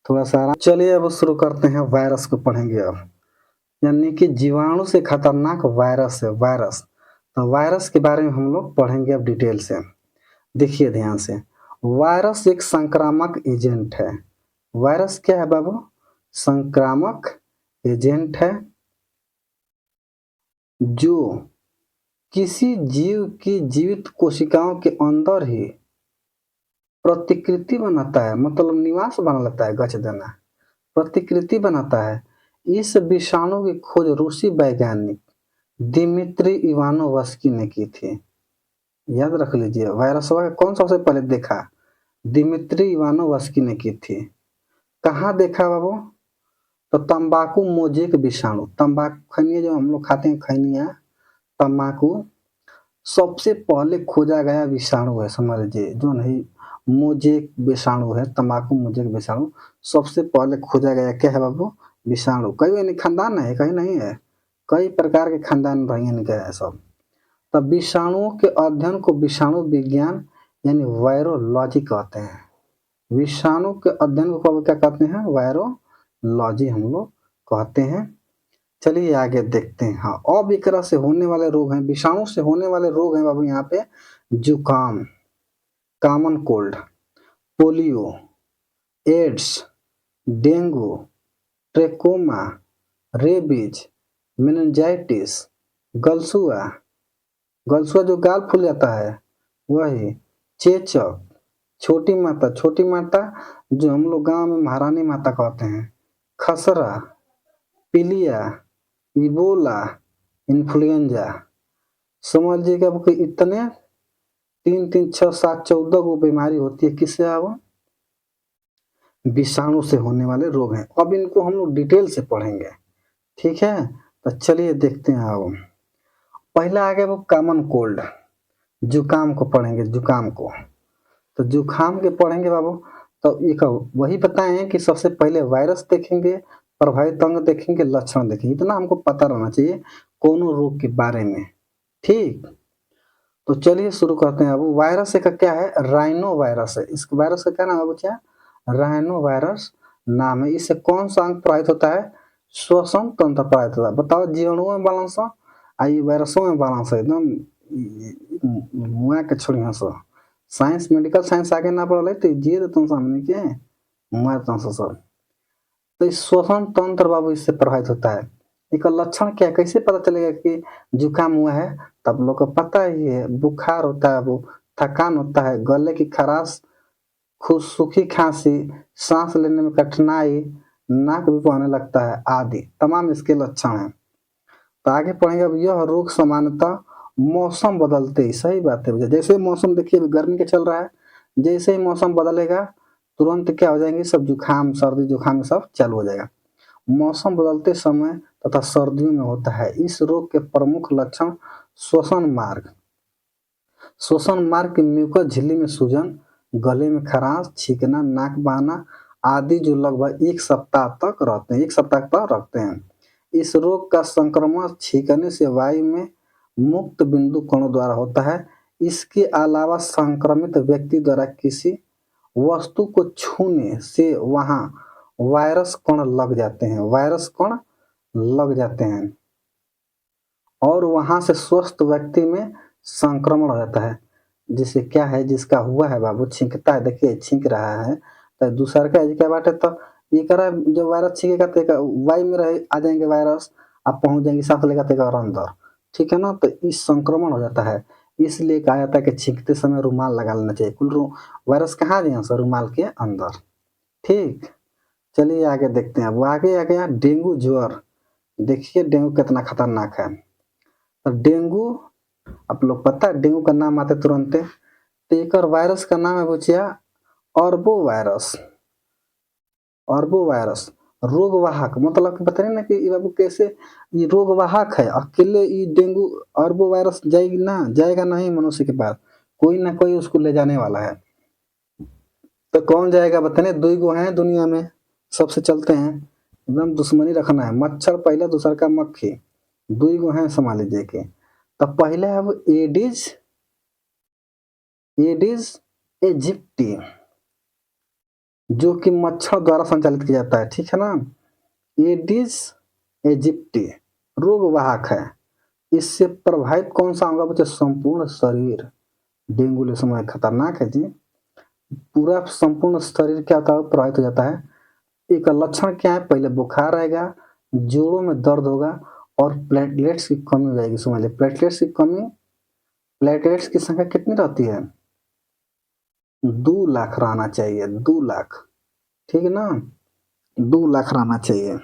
थोड़ा सा आराम। चलिए अब शुरू करते हैं, वायरस को पढ़ेंगे अब। यानी कि जीवाणु से खतरनाक वायरस है, वायरस। तो वायरस के बारे में हम लोग पढ़ेंगे अब डिटेल से। देखिए ध्यान से, वायरस एक संक्रामक एजेंट है। वायरस क्या है बाबू? संक्रामक एजेंट है जो किसी जीव की जीवित कोशिकाओं के अंदर ही प्रतिकृति बनाता है, मतलब निवास बना लेता है, गच देना, प्रतिकृति बनाता है। इस विषाणु की खोज रूसी वैज्ञानिक दिमित्री इवानोवस्की ने की थी। याद रख लीजिए, वायरस का कौन सबसे पहले देखा? दिमित्री इवानोवस्की ने की थी। कहाँ देखा बाबू? तो तंबाकू मोजेक विषाणु, तंबाकू खैनी जो हम लोग खाते हैं, खैनिया, तंबाकू सबसे पहले खोजा गया विषाणु है, समझ लीजिए। जो नहीं, मोजेक विषाणु है, तंबाकू मोजेक विषाणु सबसे पहले खोजा गया। क्या है बाबू? विषाणु। कई खानदान है, कहीं नहीं है, कई प्रकार के खानदान भाई निकले हैं सब। तब विषाणुओं के अध्ययन को विषाणु विज्ञान यानी वायरोलॉजी कहते हैं। विषाणु के अध्ययन को क्या कहते हैं? वायरोलॉजी हम लोग कहते हैं। चलिए आगे देखते हैं। हाँ, अब एक तरह से होने वाले रोग हैं, विषाणु से होने वाले रोग हैं बाबू यहाँ पे। जुकाम, common cold, polio, AIDS, dengue, trachoma, rabies, meningitis, गलसुआ, गलसुआ जो गाल फूल जाता है वही, चेचक, छोटी माता, छोटी माता जो हम लोग गांव में महारानी माता कहते हैं, खसरा, पीलिया, इबोला, इन्फ्लुएंजा। समझ लीजिएगा कि इतने 3, 3, 6, 7, 14 बीमारी होती है। किससे? अब विषाणु से होने वाले रोग हैं। अब इनको हम लोग डिटेल से पढ़ेंगे। ठीक है, तो चलिए देखते हैं। अब पहला आ गया वो कॉमन कोल्ड, जुकाम को पढ़ेंगे, जुकाम को। तो जुकाम के पढ़ेंगे बाबू। तो एक वही बताएं कि सबसे पहले वायरस देखेंगे, प्रभावित अंग देखेंगे, लक्षण देखेंगे। इतना हमको पता रहना चाहिए कोनो रोग के बारे में। ठीक, तो चलिए शुरू करते हैं। अब वायरस का क्या है? राइनो वायरस है। इस वायरस का क्या नाम है बच्चा? राइनो वायरस नाम है। इससे कौन सा अंग प्रभावित होता है? श्वसन तंत्र प्रभावित होता है। बताओ, जीवाणुओं में बैलेंस है, आई वायरसों में बैलेंस है। एकदम मुआ के छोड़ी हंसो, साइंस मेडिकल साइंस आगे ना पढ़ले तो जी तो तुम सामने के मुआ तुम सब। तो इस श्वसन तंत्र बाबू इससे प्रभावित होता है। एक लक्षण क्या है? कैसे पता चलेगा कि जुकाम हुआ है? तब लोग को पता ही है, बुखार होता है, वो थकान होता है, गले की खराश, खुद सूखी खांसी, सांस लेने में कठिनाई, नाक भी बहने लगता है आदि तमाम इसके लक्षण हैं। तो आगे पढ़ेंगे। अब यह रोग सामान्यतः मौसम बदलते ही, सही बात है भैया। जैसे मौसम देखिए अभी गर्मी का चल रहा है, जैसे ही मौसम बदलेगा तुरंत क्या हो जाएंगे सब जुकाम सर्दी जुकाम सब चालू हो जाएगा। मौसम बदलते समय तथा सर्दियों में होता है। इस रोग के प्रमुख लक्षण श्वसन मार्ग श्वसन मार्ग की म्यूकस झिल्ली में सूजन, गले में खराश, छींकना, नाक बहना आदि जो लगभग 1 सप्ताह तक रखते हैं। इस रोग का संक्रमण छींकने से वायु में मुक्त बिंदु कणों द्वारा होता है। इसके अलावा संक्रमित व्यक्ति द्वारा किसी वस्तु को छूने से वहां वायरस कण लग जाते हैं और वहां से स्वस्थ व्यक्ति में संक्रमण हो जाता है। जिसे क्या है, जिसका हुआ है बाबू छींकता है, देखिए छींक रहा है तो दूसर का क्या बात है, तो ये करा जो वायरस छींकेगा तो वायु में रहे आ जाएंगे वायरस, आप पहुंच जाएंगे सांस लेगा तो और अंदर, ठीक है ना। तो इस संक्रमण हो जाता है। इसलिए कहा जाता है कि छींकते समय रुमाल लगा लेना चाहिए। कुल वायरस कहाँ गए सर, रुमाल के अंदर। ठीक, चलिए आगे देखते हैं। अब आगे आ गया डेंगू ज्वर। देखिए डेंगू कितना खतरनाक है। तो डेंगू, आप लोग पता है डेंगू का नाम आते तुरंत, तो एक वायरस का नाम है बचिया ऑर्बो वायरस। ऑर्बो वायरस रोगवाहक, मतलब कि बता रहे ना कि ये बाबू कैसे ये रोगवाहक है। अकेले ये डेंगू ऑर्बो वायरस जाएगा नहीं मनुष्य के पास, कोई ना कोई उसको ले जाने वाला है। तो कौन जाएगा बताने, दो ही गो हैं दुनिया में सबसे चलते हैं, एकदम दुश्मनी रखना है। मच्छर पहले, दूसर का मक्खी, दो ही गो हैं समझ लीजिए के। तो पहले है वो एडिस एजिप्टी, जो कि मच्छर द्वारा संचालित किया जाता है, ठीक है ना। एडिस एजिप्टी रोगवाहक है। इससे प्रभावित कौन सा होगा बच्चे, संपूर्ण शरीर। डेंगू ले समय खतरनाक है जी, पूरा संपूर्ण शरीर क्या होता है प्रभावित हो जाता है। एक लक्षण क्या है, पहले बुखार आएगा, जोड़ों में दर्द होगा और प्लेटलेट्स की कमी हो जाएगी। समझ लीजिए प्लेटलेट्स की कमी, प्लेटलेट्स की संख्या कितनी रहती है, 2 लाख रहना चाहिए, 2 लाख, ठीक है ना, 2 लाख रहना चाहिए।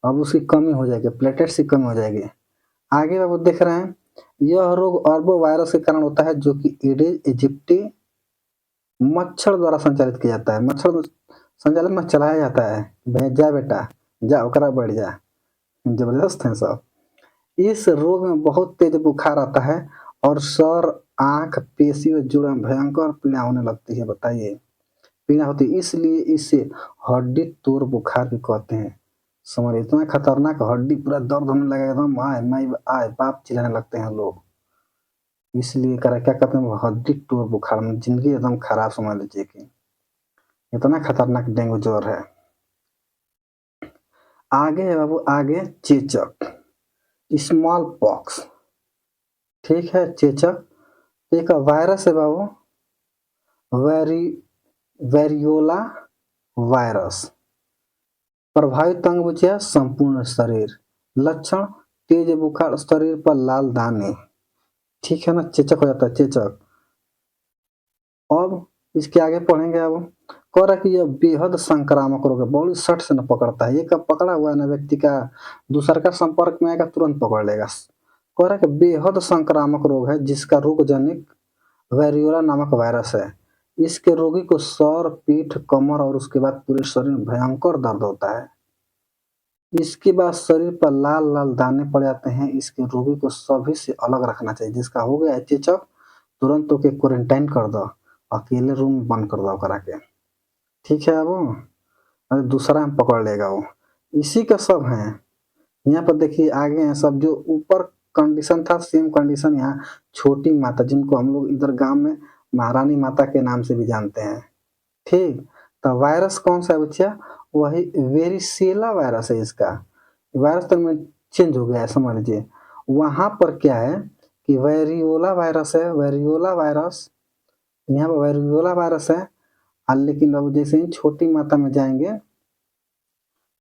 अब उसकी कमी हो जाएगी, प्लेटलेट्स की कमी हो जाएगी। आगे अब देख रहे हैं, यह रोग ऑर्बो वायरस के कारण होता है, जो कि एडिस एजिप्टी मच्छर द्वारा संचालित किया जाता है। मच्छर संचालित में चलाया जाता है, भैया जा बेटा जा ओकरा बढ़ जा, जबरदस्त है सब। इस रोग में बहुत तेज बुखार आता है और सर, आंख, पेशी और जोड़ों में भयंकर पीड़ा होने लगती है। बताइए पीड़ा होती है, इसलिए इसे हड्डी तोड़ बुखार भी कहते हैं। समझ, इतना खतरनाक, हड्डी पूरा दर्द होने लगेगा, एकदम आए मैं आए बाप चिल्लाने लगते हैं लोग। इसलिए करा क्या कहते हैं, हड्डी तोड़ बुखार में जिंदगी एकदम खराब, समझ लीजिए कि इतना खतरनाक डेंगू ज्वर है। आगे है बाबू, आगे चेचक, स्मॉल पॉक्स, ठीक है। चेचक एक वायरस है बाबू, वेरी वेरियोला वायरस। प्रभावित अंग बचिया संपूर्ण शरीर। लक्षण तेज बुखार, शरीर पर लाल दाने, ठीक है ना, चेचक हो जाता है चेचक। अब इसके आगे पढ़ेंगे। अब कह रहा कि यह बेहद संक्रामक रोग है, बड़ी सट से न पकड़ता है। ये कब पकड़ा हुआ है ना व्यक्ति का, दूसर का संपर्क में आएगा तुरंत पकड़ लेगा। कह रहा कि बेहद संक्रामक रोग है, जिसका रोगजनक वेरियोला नामक वायरस है। इसके रोगी को सर, पीठ, कमर और उसके बाद पूरे शरीर में भयंकर दर्द होता है। इसके बाद शरीर पर लाल लाल दाने पड़ जाते हैं। इसके रोगी को सभी से अलग रखना चाहिए। जिसका हो गया चेचक, तुरंत ओके क्वारंटाइन कर दो, अकेले रूम में बंद कर दो करा के, ठीक है। अब अरे दूसरा हम पकड़ लेगा वो, इसी का सब है। यहाँ पर देखिए आगे हैं सब, जो ऊपर कंडीशन था सेम कंडीशन यहाँ छोटी माता, जिनको हम लोग इधर गांव में महारानी माता के नाम से भी जानते हैं, ठीक। तो वायरस कौन सा है बच्चा, वही वेरिसेला वायरस है। इसका वायरस तो में चेंज हो गया है, समझ लीजिए। वहां पर क्या है कि वेरियोला वायरस है, वेरियोला वायरस, यहाँ पर वेरियोला वायरस है। लेकिन अब जैसे ही छोटी मात्रा में जाएंगे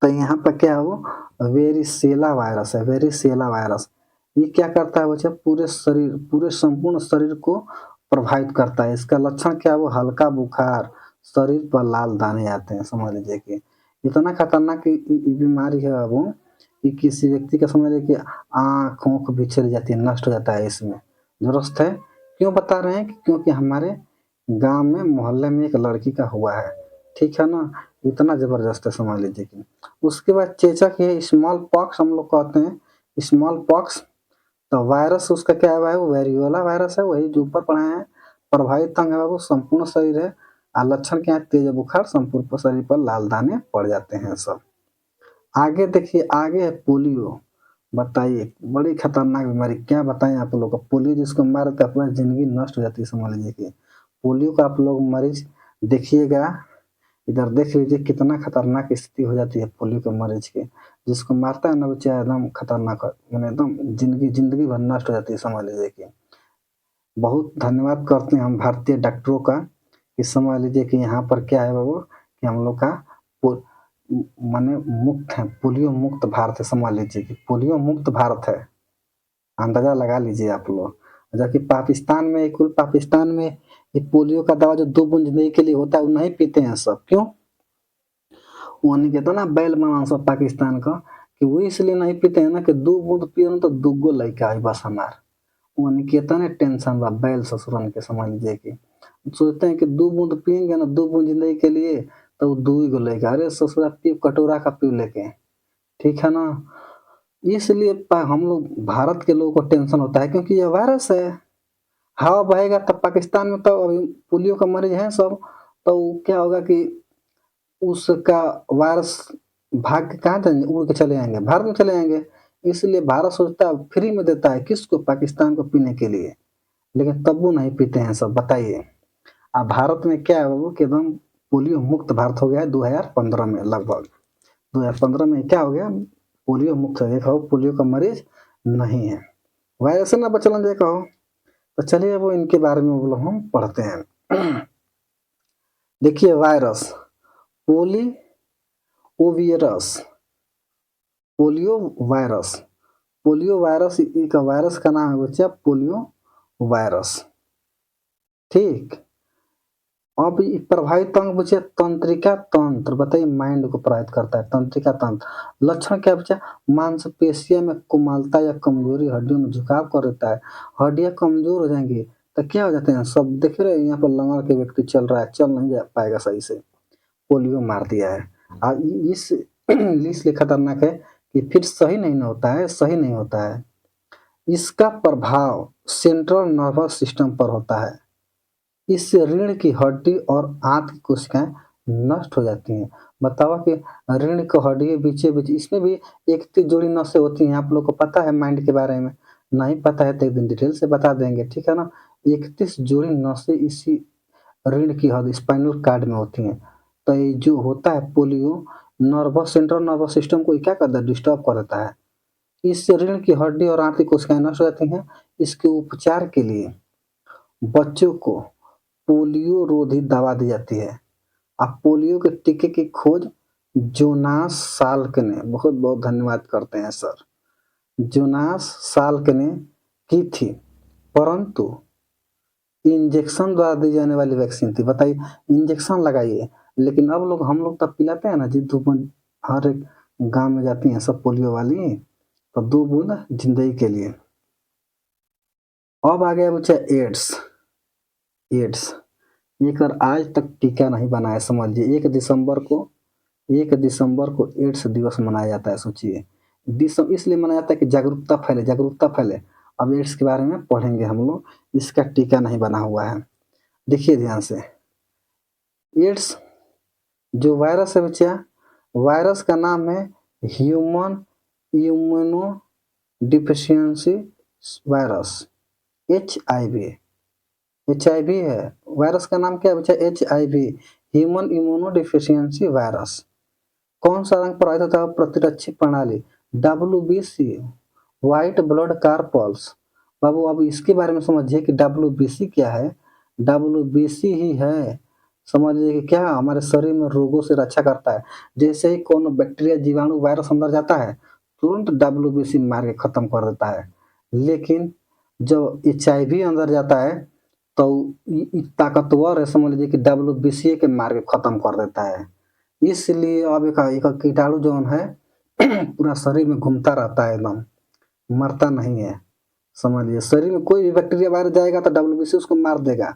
तो यहाँ पर क्या है, वो वेरिसेला वायरस है। वेरिसेला वायरस ये क्या करता है बच्चा, पूरे शरीर, पूरे संपूर्ण शरीर को प्रभावित करता है। इसका लक्षण क्या है, वो हल्का बुखार, शरीर पर लाल दाने आते हैं। समझ लीजिए कि इतना खतरनाक बीमारी है वो, कि किसी व्यक्ति का समझ लीजिए कि आँख ऊँख भी चली जाती है, नष्ट हो जाता है इसमें। दुरुस्त है। क्यों बता रहे हैं? क्योंकि हमारे गाँव में मोहल्ले में एक लड़की का हुआ है, ठीक है ना? इतना ज़बरदस्त है समझ लीजिए कि। उसके बाद चेचक है, स्मॉल पॉक्स हम लोग कहते हैं, स्मॉल पॉक्स। तो वायरस उसका क्या है भाई? वो वेरियोला वायरस है, वही जो ऊपर पढ़ाए हैं। प्रभावित अंग है बाबू संपूर्ण शरीर है। लक्षण क्या है? तेज बुखार, संपूर्ण शरीर पर लाल दाने पड़ जाते हैं सब। आगे देखिए, आगे है पोलियो। बताइए, बड़ी खतरनाक बीमारी, क्या बताएं आप लोगों को। पोलियो जिसको मार देता है पूरा ज़िंदगी नष्ट हो जाती है समझ लीजिए कि। पोलियो का आप लोग मरीज देखिएगा, इधर देख लीजिए कितना खतरनाक स्थिति हो जाती है पोलियो के मरीज की। जिसको मारता है ना बेचारा एकदम खतरनाक, माने एकदम ज़िंदगी भर नष्ट हो जाती है समझ लीजिए कि। बहुत धन्यवाद करते हैं हम भारतीय डॉक्टरों का कि समझ लीजिए कि यहाँ पर क्या है बाबू कि हम लोग का पो माने मुक्त है, पोलियो मुक्त भारत है समझ लीजिए कि पोलियो मुक्त भारत है। अंदाज़ा लगा लीजिए आप लोग। जबकि पाकिस्तान में ये पोलियो का दवा जो 2 बूंद जिंदगी के लिए होता है वो नहीं पीते हैं सब। क्यों? ओहनी के तो ना बैल बना सब पाकिस्तान का कि वो इसलिए नहीं पीते हैं ना कि 2 बूंद पियो ना तो दुगो लइका आई बस हमार। ओहनी के तने टेंशन बा बैल ससुरन के समझ लीजिए कि। सोचते हैं कि 2 बूंद पिएँगे ना 2 बूंद जिंदगी के लिए तो 2 ही गो लइका। अरे ससुरा पी कटोरा का पी लेके। ठीक है ना? इसलिए हम लोग भारत के लोगों को टेंशन होता है क्योंकि ये वायरस है। हवा बहेगा तब पाकिस्तान में तो अभी पोलियो का मरीज हैं सब, तो क्या होगा कि उसका वायरस भाग के कहाँ जाएँगे? उड़ के चले आएँगे, भारत में चले आएँगे। इसलिए भारत सोचता है फ्री में देता है किसको? पाकिस्तान को पीने के लिए, लेकिन तब वो नहीं पीते हैं सब। बताइए। भारत में क्या है बाबू कि एकदम पोलियो मुक्त भारत हो गया है 2015 में लगभग। 2015 में क्या हो गया? पोलियो मुक्त हो गया। कहो पोलियो का मरीज नहीं है। वायरस से ना बचलन जे कहो। तो चलिए वो इनके बारे में वो लोग हम पढ़ते हैं। देखिए वायरस, पोली ओवियरस, पोलियो वायरस। पोलियो वायरस एक वायरस का नाम है बच्चा पोलियो वायरस। ठीक। अब ये प्रभावित अंग बच्चा तंत्रिका तंत्र। बताइए माइंड को प्रभावित करता है तंत्रिका तंत्र। लक्षण क्या बच्चा? मांसपेशियों में कोमलता या कमजोरी, हड्डियों में झुकाव कर देता है, हड्डियां कमजोर हो जाएंगी तो क्या हो जाते हैं सब। देख रहे हैं यहाँ पर लंगड़ के व्यक्ति चल रहा है, चल नहीं जा पाएगा सही से, पोलियो मार दिया है। इस इसलिए खतरनाक है कि फिर सही नहीं होता है, सही नहीं होता है। इसका प्रभाव सेंट्रल नर्वस सिस्टम पर होता है। इससे रीढ़ की हड्डी और आंत की कोशिकाएं नष्ट हो जाती हैं। बताओ कि रीढ़ की हड्डी के बीचे-बीच इसमें भी 31 जोड़ी नसें होती हैं। आप लोग को पता है माइंड के बारे में? नहीं पता है तो एक दिन डिटेल से बता देंगे, ठीक है ना? 31 जोड़ी नसें इसी रीढ़ की हड्डी स्पाइनल कॉर्ड में होती हैं। तो ये जो होता है पोलियो सेंट्रल नर्वस सिस्टम को ये क्या करता है? डिस्टर्ब कर देता है। इससे रीढ़ की हड्डी और आंत की कोशिकाएं नष्ट हो जाती हैं। इसके उपचार के लिए बच्चों को पोलियो रोधी दवा दी जाती है। अब पोलियो के टीके की खोज जोनास साल्क ने, बहुत-बहुत धन्यवाद करते हैं सर, जोनास साल्क ने की थी, परंतु इंजेक्शन द्वारा दी जाने वाली वैक्सीन थी। बताइए, इंजेक्शन लगाइए, लेकिन अब हम लोग तब पिलाते हैं ना जी 2 बूंद, हर एक गाँव में जाती हैं सब पोलियो वाली, तो 2 बूंद जिंदगी के लिए। अब आ गया बच्चा एड्स। एड्स लेकर आज तक टीका नहीं बना है समझ लीजिए। 1 दिसंबर को एड्स दिवस मनाया जाता है। सोचिए, इसलिए मनाया जाता है कि जागरूकता फैले। अब एड्स के बारे में पढ़ेंगे हम लोग, इसका टीका नहीं बना हुआ है। देखिए ध्यान से, एड्स जो वायरस है बच्चा, वायरस का नाम है human immuno deficiency virus, HIV। HIV है। वायरस का नाम क्या है बच्चा? HIV, human immuno deficiency virus. कौन सा रंग प्रभावित होता है? प्रतिरक्षी प्रणाली, WBC, व्हाइट ब्लड कार्पल्स। बाबू अब इसके बारे में समझिए कि WBC क्या है। WBC ही है, समझ लीजिए कि क्या हमारे शरीर में रोगों से रक्षा करता है। जैसे ही कोनो बैक्टीरिया, जीवाणु, वायरस अंदर जाता है तुरंत WBC मार के खत्म कर देता है। लेकिन जब HIV अंदर जाता है तो ताकतवर है, समझ लीजिए कि WBC के मार के खत्म कर देता है। इसलिए अब एक कीटाणु जौन है पूरा शरीर में घूमता रहता है एकदम, मरता नहीं है। समझ लीजिए शरीर में कोई भी बैक्टीरिया वायरस जाएगा तो डब्ल्यूबीसी उसको मार देगा।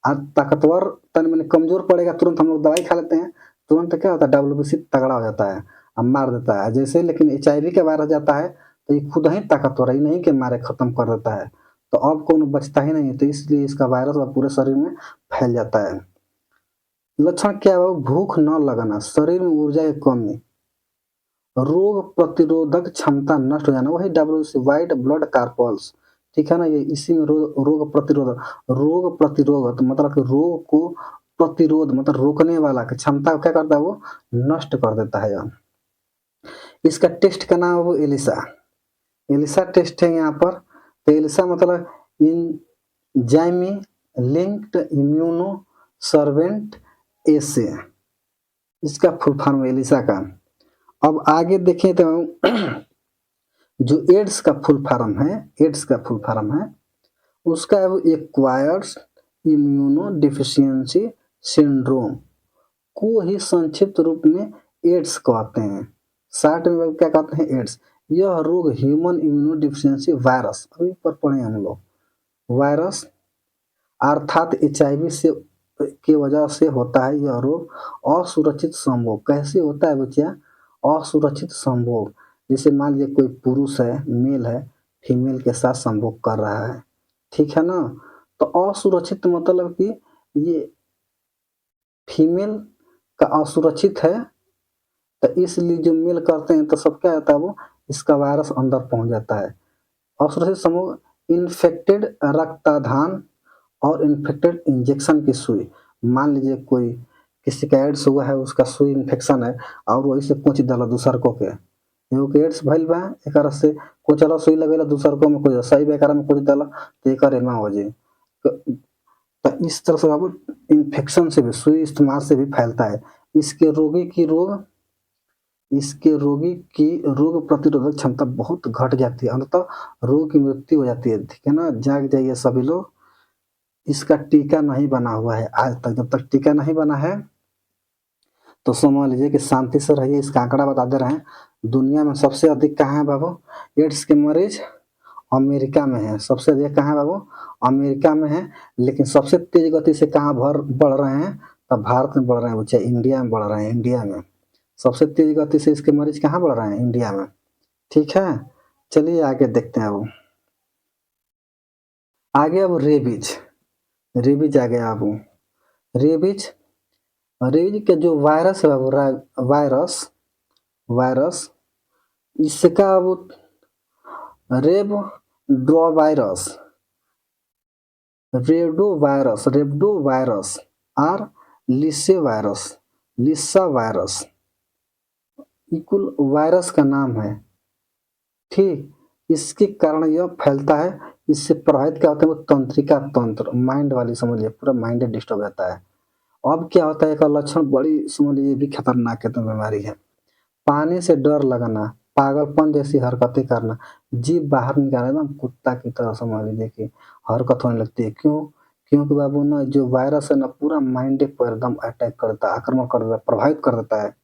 आज ताकतवर तन मन कमजोर पड़ेगा, तुरंत हम लोग दवाई खा लेते हैं, तुरंत क्या होता है डब्ल्यूबीसी तगड़ा हो जाता है, अब मार देता है। जैसे लेकिन एचआईवी का वायरस जाता है तो ये खुद ही ताकतवर है, नहीं कि मारे खत्म कर देता है, तो अब कौन बचता ही नहीं है, तो इसलिए इसका वायरस अब पूरे शरीर में फैल जाता है। लक्षण क्या है? भूख न लगना, शरीर में ऊर्जा की कमी, रोग प्रतिरोधक क्षमता नष्ट हो जाना, वही डब्ल्यूबीसी व्हाइट ब्लड कार्पल्स, ठीक है ना, ये इसी में रोग प्रतिरोधक, रोग प्रतिरोधक मतलब कि रोग को प्रतिरोध मतलब रोकने वाला की क्षमता क्या करता है, वो नष्ट कर देता है। इसका टेस्ट का नाम है वो एलिसा, एलिसा टेस्ट है यहाँ पर। तो एलिसा मतलब इंजाइमी लिंक्ड इम्यूनो सर्वेंट एसे, इसका फुल फॉर्म एलिसा का। अब आगे देखें तो जो एड्स का फुल फॉर्म है, एड्स का फुल फॉर्म है उसका है वो एक्वायर्स इम्यूनो डिफिशियंसी सिंड्रोम को ही संक्षिप्त रूप में एड्स कहते हैं। शॉर्ट में क्या कहते हैं, एड्स। यह रोग ह्यूमन इम्यूनो डिफिशियंसी वायरस, अभी पर पढ़े हम लोग, वायरस अर्थात एचआईवी से की वजह से होता है। यह रोग असुरक्षित संभोग कैसे होता है बच्चा, असुरक्षित संभोग, जैसे मान लीजिए कोई पुरुष है, मेल है, फीमेल के साथ संभोग कर रहा है, ठीक है ना, तो असुरक्षित मतलब कि ये फीमेल का असुरक्षित है, तो इसलिए जो मेल करते हैं तो सब क्या होता है, वो इसका वायरस अंदर पहुंच जाता है। असुरक्षित समूह इन्फेक्टेड रक्ताधान और इन्फेक्टेड इंजेक्शन की सुई, मान लीजिए कोई किसी का एड्स हुआ है, उसका सुई इन्फेक्शन है और वही से पहुंच दिला दूसर को के, एगो एड्स भइल बा एकरा से कोई चलो सुई लगेला दूसर को में कोई सही बेकार में कोई दिला तो एकर एमा हो जाई। तो इस तरह से अब इन्फेक्शन से भी, सुई इस्तेमाल से भी फैलता है। इसके रोगी की रोग इसके रोगी की रोग प्रतिरोधक क्षमता बहुत घट जाती है, अंततः रोग की मृत्यु हो जाती है, ठीक है ना। जाग जाइए सभी लोग, इसका टीका नहीं बना हुआ है आज तक, जब तक टीका नहीं बना है तो समझ लीजिए कि शांति से रहिए। इसका आंकड़ा बता दे रहे हैं, दुनिया में सबसे अधिक कहाँ है बाबू, एड्स के मरीज अमेरिका में है, सबसे अधिक कहाँ है बाबू, अमेरिका में है। लेकिन सबसे तेज गति से कहाँ बढ़ रहे हैं, तब भारत में बढ़ रहे हैं बच्चे, इंडिया में बढ़ रहे हैं, इंडिया में सबसे तेज गति से इसके मरीज कहाँ बढ़ रहे हैं, इंडिया में, ठीक है। चलिए आगे देखते हैं। अब आगे अब रेबीज, रेबीज आ गया। अब रेबीज, रेबीज के जो वायरस है वो वायरस वायरस इसका अब रेबडोवायरस, रेबडोवायरस और लिसा वायरस, ये कुल वायरस का नाम है, ठीक। इसके कारण यह फैलता है, इससे प्रभावित क्या होता है, वो तंत्रिका तंत्र, माइंड वाली समझिए, पूरा माइंड डिस्टर्ब रहता है। अब क्या होता है, एक लक्षण बड़ी समझ लीजिए भी खतरनाक है, तो बीमारी है। पानी से डर लगना, पागलपन जैसी हरकतें करना, जीभ बाहर निकालना, एकदम कुत्ता की तरह समझ लीजिए कि हरकत होने लगती है। क्यों? क्योंकि बाबू ना जो वायरस है ना पूरा माइंड पर एकदम अटैक करता है, आक्रमण कर देता है, प्रभावित कर देता है,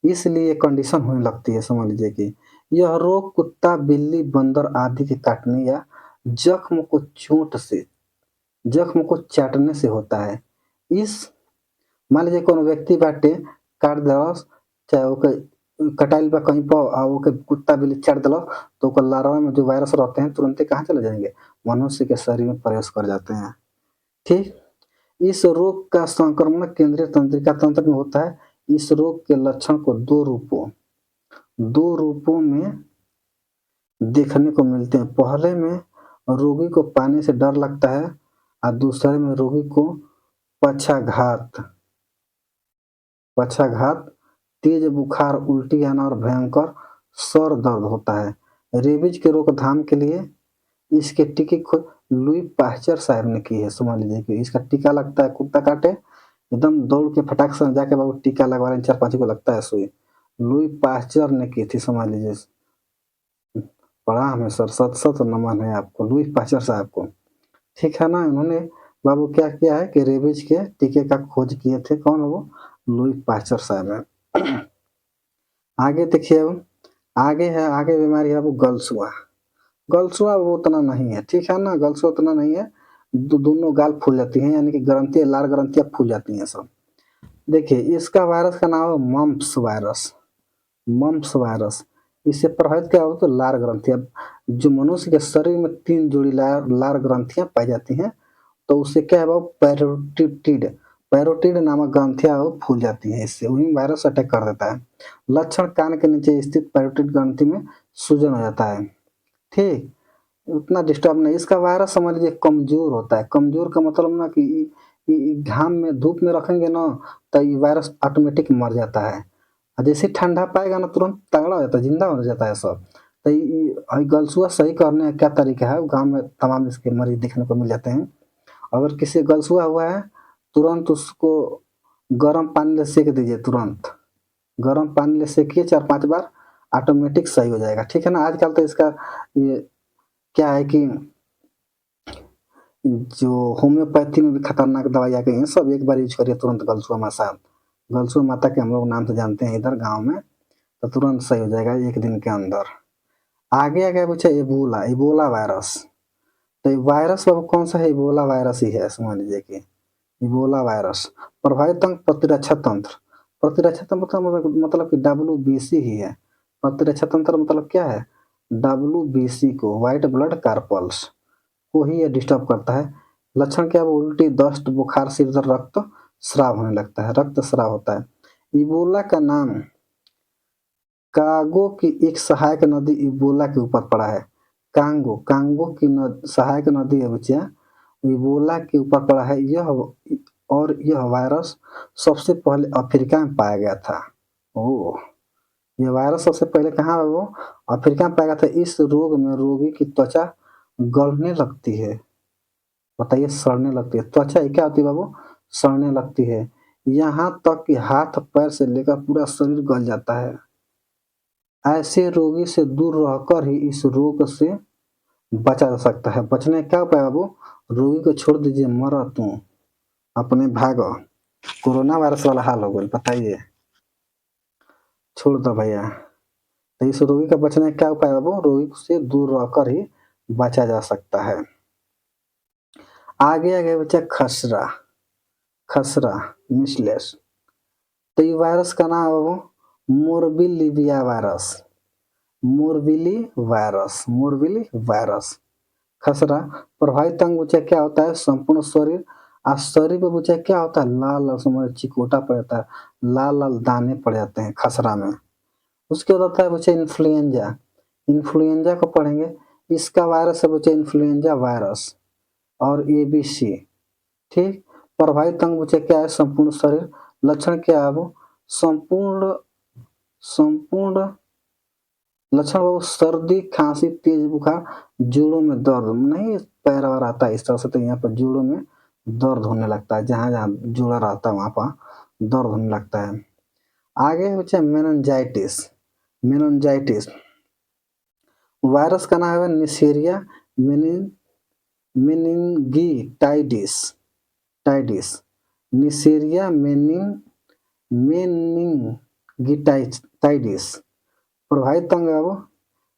इसलिए कंडीशन होने लगती है। समझ लीजिए कि यह रोग कुत्ता, बिल्ली, बंदर आदि के काटने या जख्म को चोट से, जख्म को चाटने से होता है। इस मान लीजिए कोनो व्यक्ति बाटे काट देलस, चाहे ओके कटाइल बा कहीं पर आ ओके कुत्ता बिल्ली चाट देलस, तो ओकर लार्वा में जो वायरस रहते हैं तुरंते कहाँ चले जाएंगे, मनुष्य के शरीर में प्रवेश कर जाते हैं, ठीक। इस रोग का संक्रमण केंद्रीय तंत्रिका तंत्र में होता है। इस रोग के लक्षण को दो रूपों में देखने को मिलते हैं। पहले में रोगी को पानी से डर लगता है और दूसरे में रोगी को पक्षाघात, तेज बुखार, उल्टी आना और भयंकर सर दर्द होता है। रेबीज के रोकथाम के लिए इसके टीके को लुई पाश्चर साहब ने की है। समझ लीजिए कि इसका टीका लगता है, कुत्ता काटे एकदम दौड़ के फटाक से जाके बाबू टीका लगवा रहे हैं, 4-5 को लगता है सुई, लुई पाश्चर ने की थी। समझ लीजिए, प्रणाम है सर, सत सत नमन है आपको, लुई पाश्चर साहब को, ठीक है ना। उन्होंने बाबू क्या किया है कि रेबीज के टीके का खोज किए थे, कौन है वो, लुई पाश्चर साहब है। आगे देखिए, आगे बीमारी है वो गलसुआ। गलसुआ वो उतना नहीं है, ठीक है ना, गलसुआ उतना नहीं है। दोनों गाल फूल जाती हैं, यानी कि ग्रंथियाँ, लाल ग्रंथियाँ फूल जाती हैं सब। देखिए इसका वायरस का नाम है मम्प्स वायरस। मम्प्स वायरस इससे प्रभावित क्या होता है, तो लार ग्रंथियां। जो मनुष्य के शरीर में 3 जोड़ी लार ग्रंथियां पाई जाती हैं, तो उससे क्या है वो पैरोटिड पैरोटिड नामक ग्रंथियां वो फूल जाती हैं, इससे वही वायरस अटैक कर देता है। लक्षण कान के नीचे स्थित पैरोटिड ग्रंथि में सूजन हो जाता है, ठीक। उतना डिस्टर्ब नहीं, इसका वायरस समझ लीजिए कमजोर होता है। कमजोर का मतलब ना कि घाम में धूप में रखेंगे ना, तो ये वायरस ऑटोमेटिक मर जाता है। जैसे ठंडा पाएगा ना तुरंत तगड़ा हो जाता है, जिंदा हो जाता है सब। तो गलसुआ सही करने का क्या तरीका है, गांव में तमाम इसके मरीज देखने को मिल जाते हैं। अगर किसी गलसुआ हुआ है, तुरंत उसको गर्म पानी से सेक दीजिए, तुरंत गर्म पानी से सेकिए 4-5 बार, ऑटोमेटिक सही हो जाएगा, ठीक है ना। आजकल तो इसका ये क्या है कि जो होम्योपैथी में भी खतरनाक दवाई आ गई हैं, सब एक बार यूज करिए तुरंत गलसुआ मासा। गलसुआ माता के हम लोग नाम से जानते हैं इधर गांव में, तो तुरंत सही हो जाएगा 1 दिन के अंदर। आगे पूछा इबोला, इबोला वायरस। तो ये वायरस बाबू कौन सा है, इबोला वायरस ही है, समझ लीजिए कि इबोला वायरस। प्रभावित अंग प्रतिरक्षा तंत्र। प्रतिरक्षा तंत्र मतलब कि WBC ही है। प्रतिरक्षा तंत्र मतलब क्या है, WBC को, व्हाइट ब्लड कार्पल्स को ही ये डिस्टर्ब करता है। लक्षण क्या है, उल्टी, दस्त, बुखार, सिर दर्द, रक्त स्राव होने लगता है, रक्त स्राव होता है। इबोला का नाम कांगो की एक सहायक नदी इबोला के ऊपर पड़ा है। कांगो कांगो की सहायक नदी है बच्चा, इबोला के ऊपर पड़ा है यह। और यह वायरस सबसे पहले अफ्रीका में पाया गया था। ओह, ये वायरस सबसे पहले कहाँ वो अफ्रीका में पाया गया था। इस रोग में रोगी की त्वचा गलने लगती है, बताइए, सड़ने लगती है त्वचा। क्या होती है बाबू, सड़ने लगती है। यहाँ तक कि हाथ पैर से लेकर पूरा शरीर गल जाता है। ऐसे रोगी से दूर रहकर ही इस रोग से बचा जा सकता है। बचने का क्या उपाय बाबू, रोगी को छोड़ दीजिए, मरो तू, अपने भागो। कोरोना वायरस वाला हाल हो गया, बताइए, छोड़ दो भैया। तो इस रोगी का बचने का क्या उपाय बाबू, रोगी से दूर रहकर ही बचा जा सकता है। आगे बच्चा खसरा, खसरा मिसलेस। तो ये वायरस का नाम है बाबू मोरबिलिविया virus. Morbilli virus, morbilli virus. खसरा प्रभावित अंग बच्चा क्या होता है, संपूर्ण शरीर। और शरीर पे बच्चा क्या होता है, लाल लाल समझ चिकोटा पड़ जाता है, लाल लाल दाने पड़ जाते हैं खसरा में। उसके बाद होता है बच्चा इन्फ्लुएंजा। इन्फ्लुएंजा को पढ़ेंगे, इसका वायरस है बच्चा इन्फ्लुएंजा वायरस और ABC, ठीक। प्रभावित अंग बच्चा क्या है, संपूर्ण शरीर। लक्षण क्या है वो, संपूर्ण संपूर्ण लक्षण वो सर्दी, खांसी, तेज बुखार, जोड़ों में दर्द, नहीं पैर वैर आता है इस तरह से, तो यहाँ पर जोड़ों में दर्द होने लगता है, जहाँ जहाँ जोड़ा रहता है वहाँ पर दर्द होने लगता है। आगे बच्चा मेनिंजाइटिस। मेनिंजाइटिस वायरस का नाम है निसेरिया मेनिंगिटाइडिस, टाइडिस, निसेरिया मेनिंगिटाइडिस। प्रभावित अंग है वो,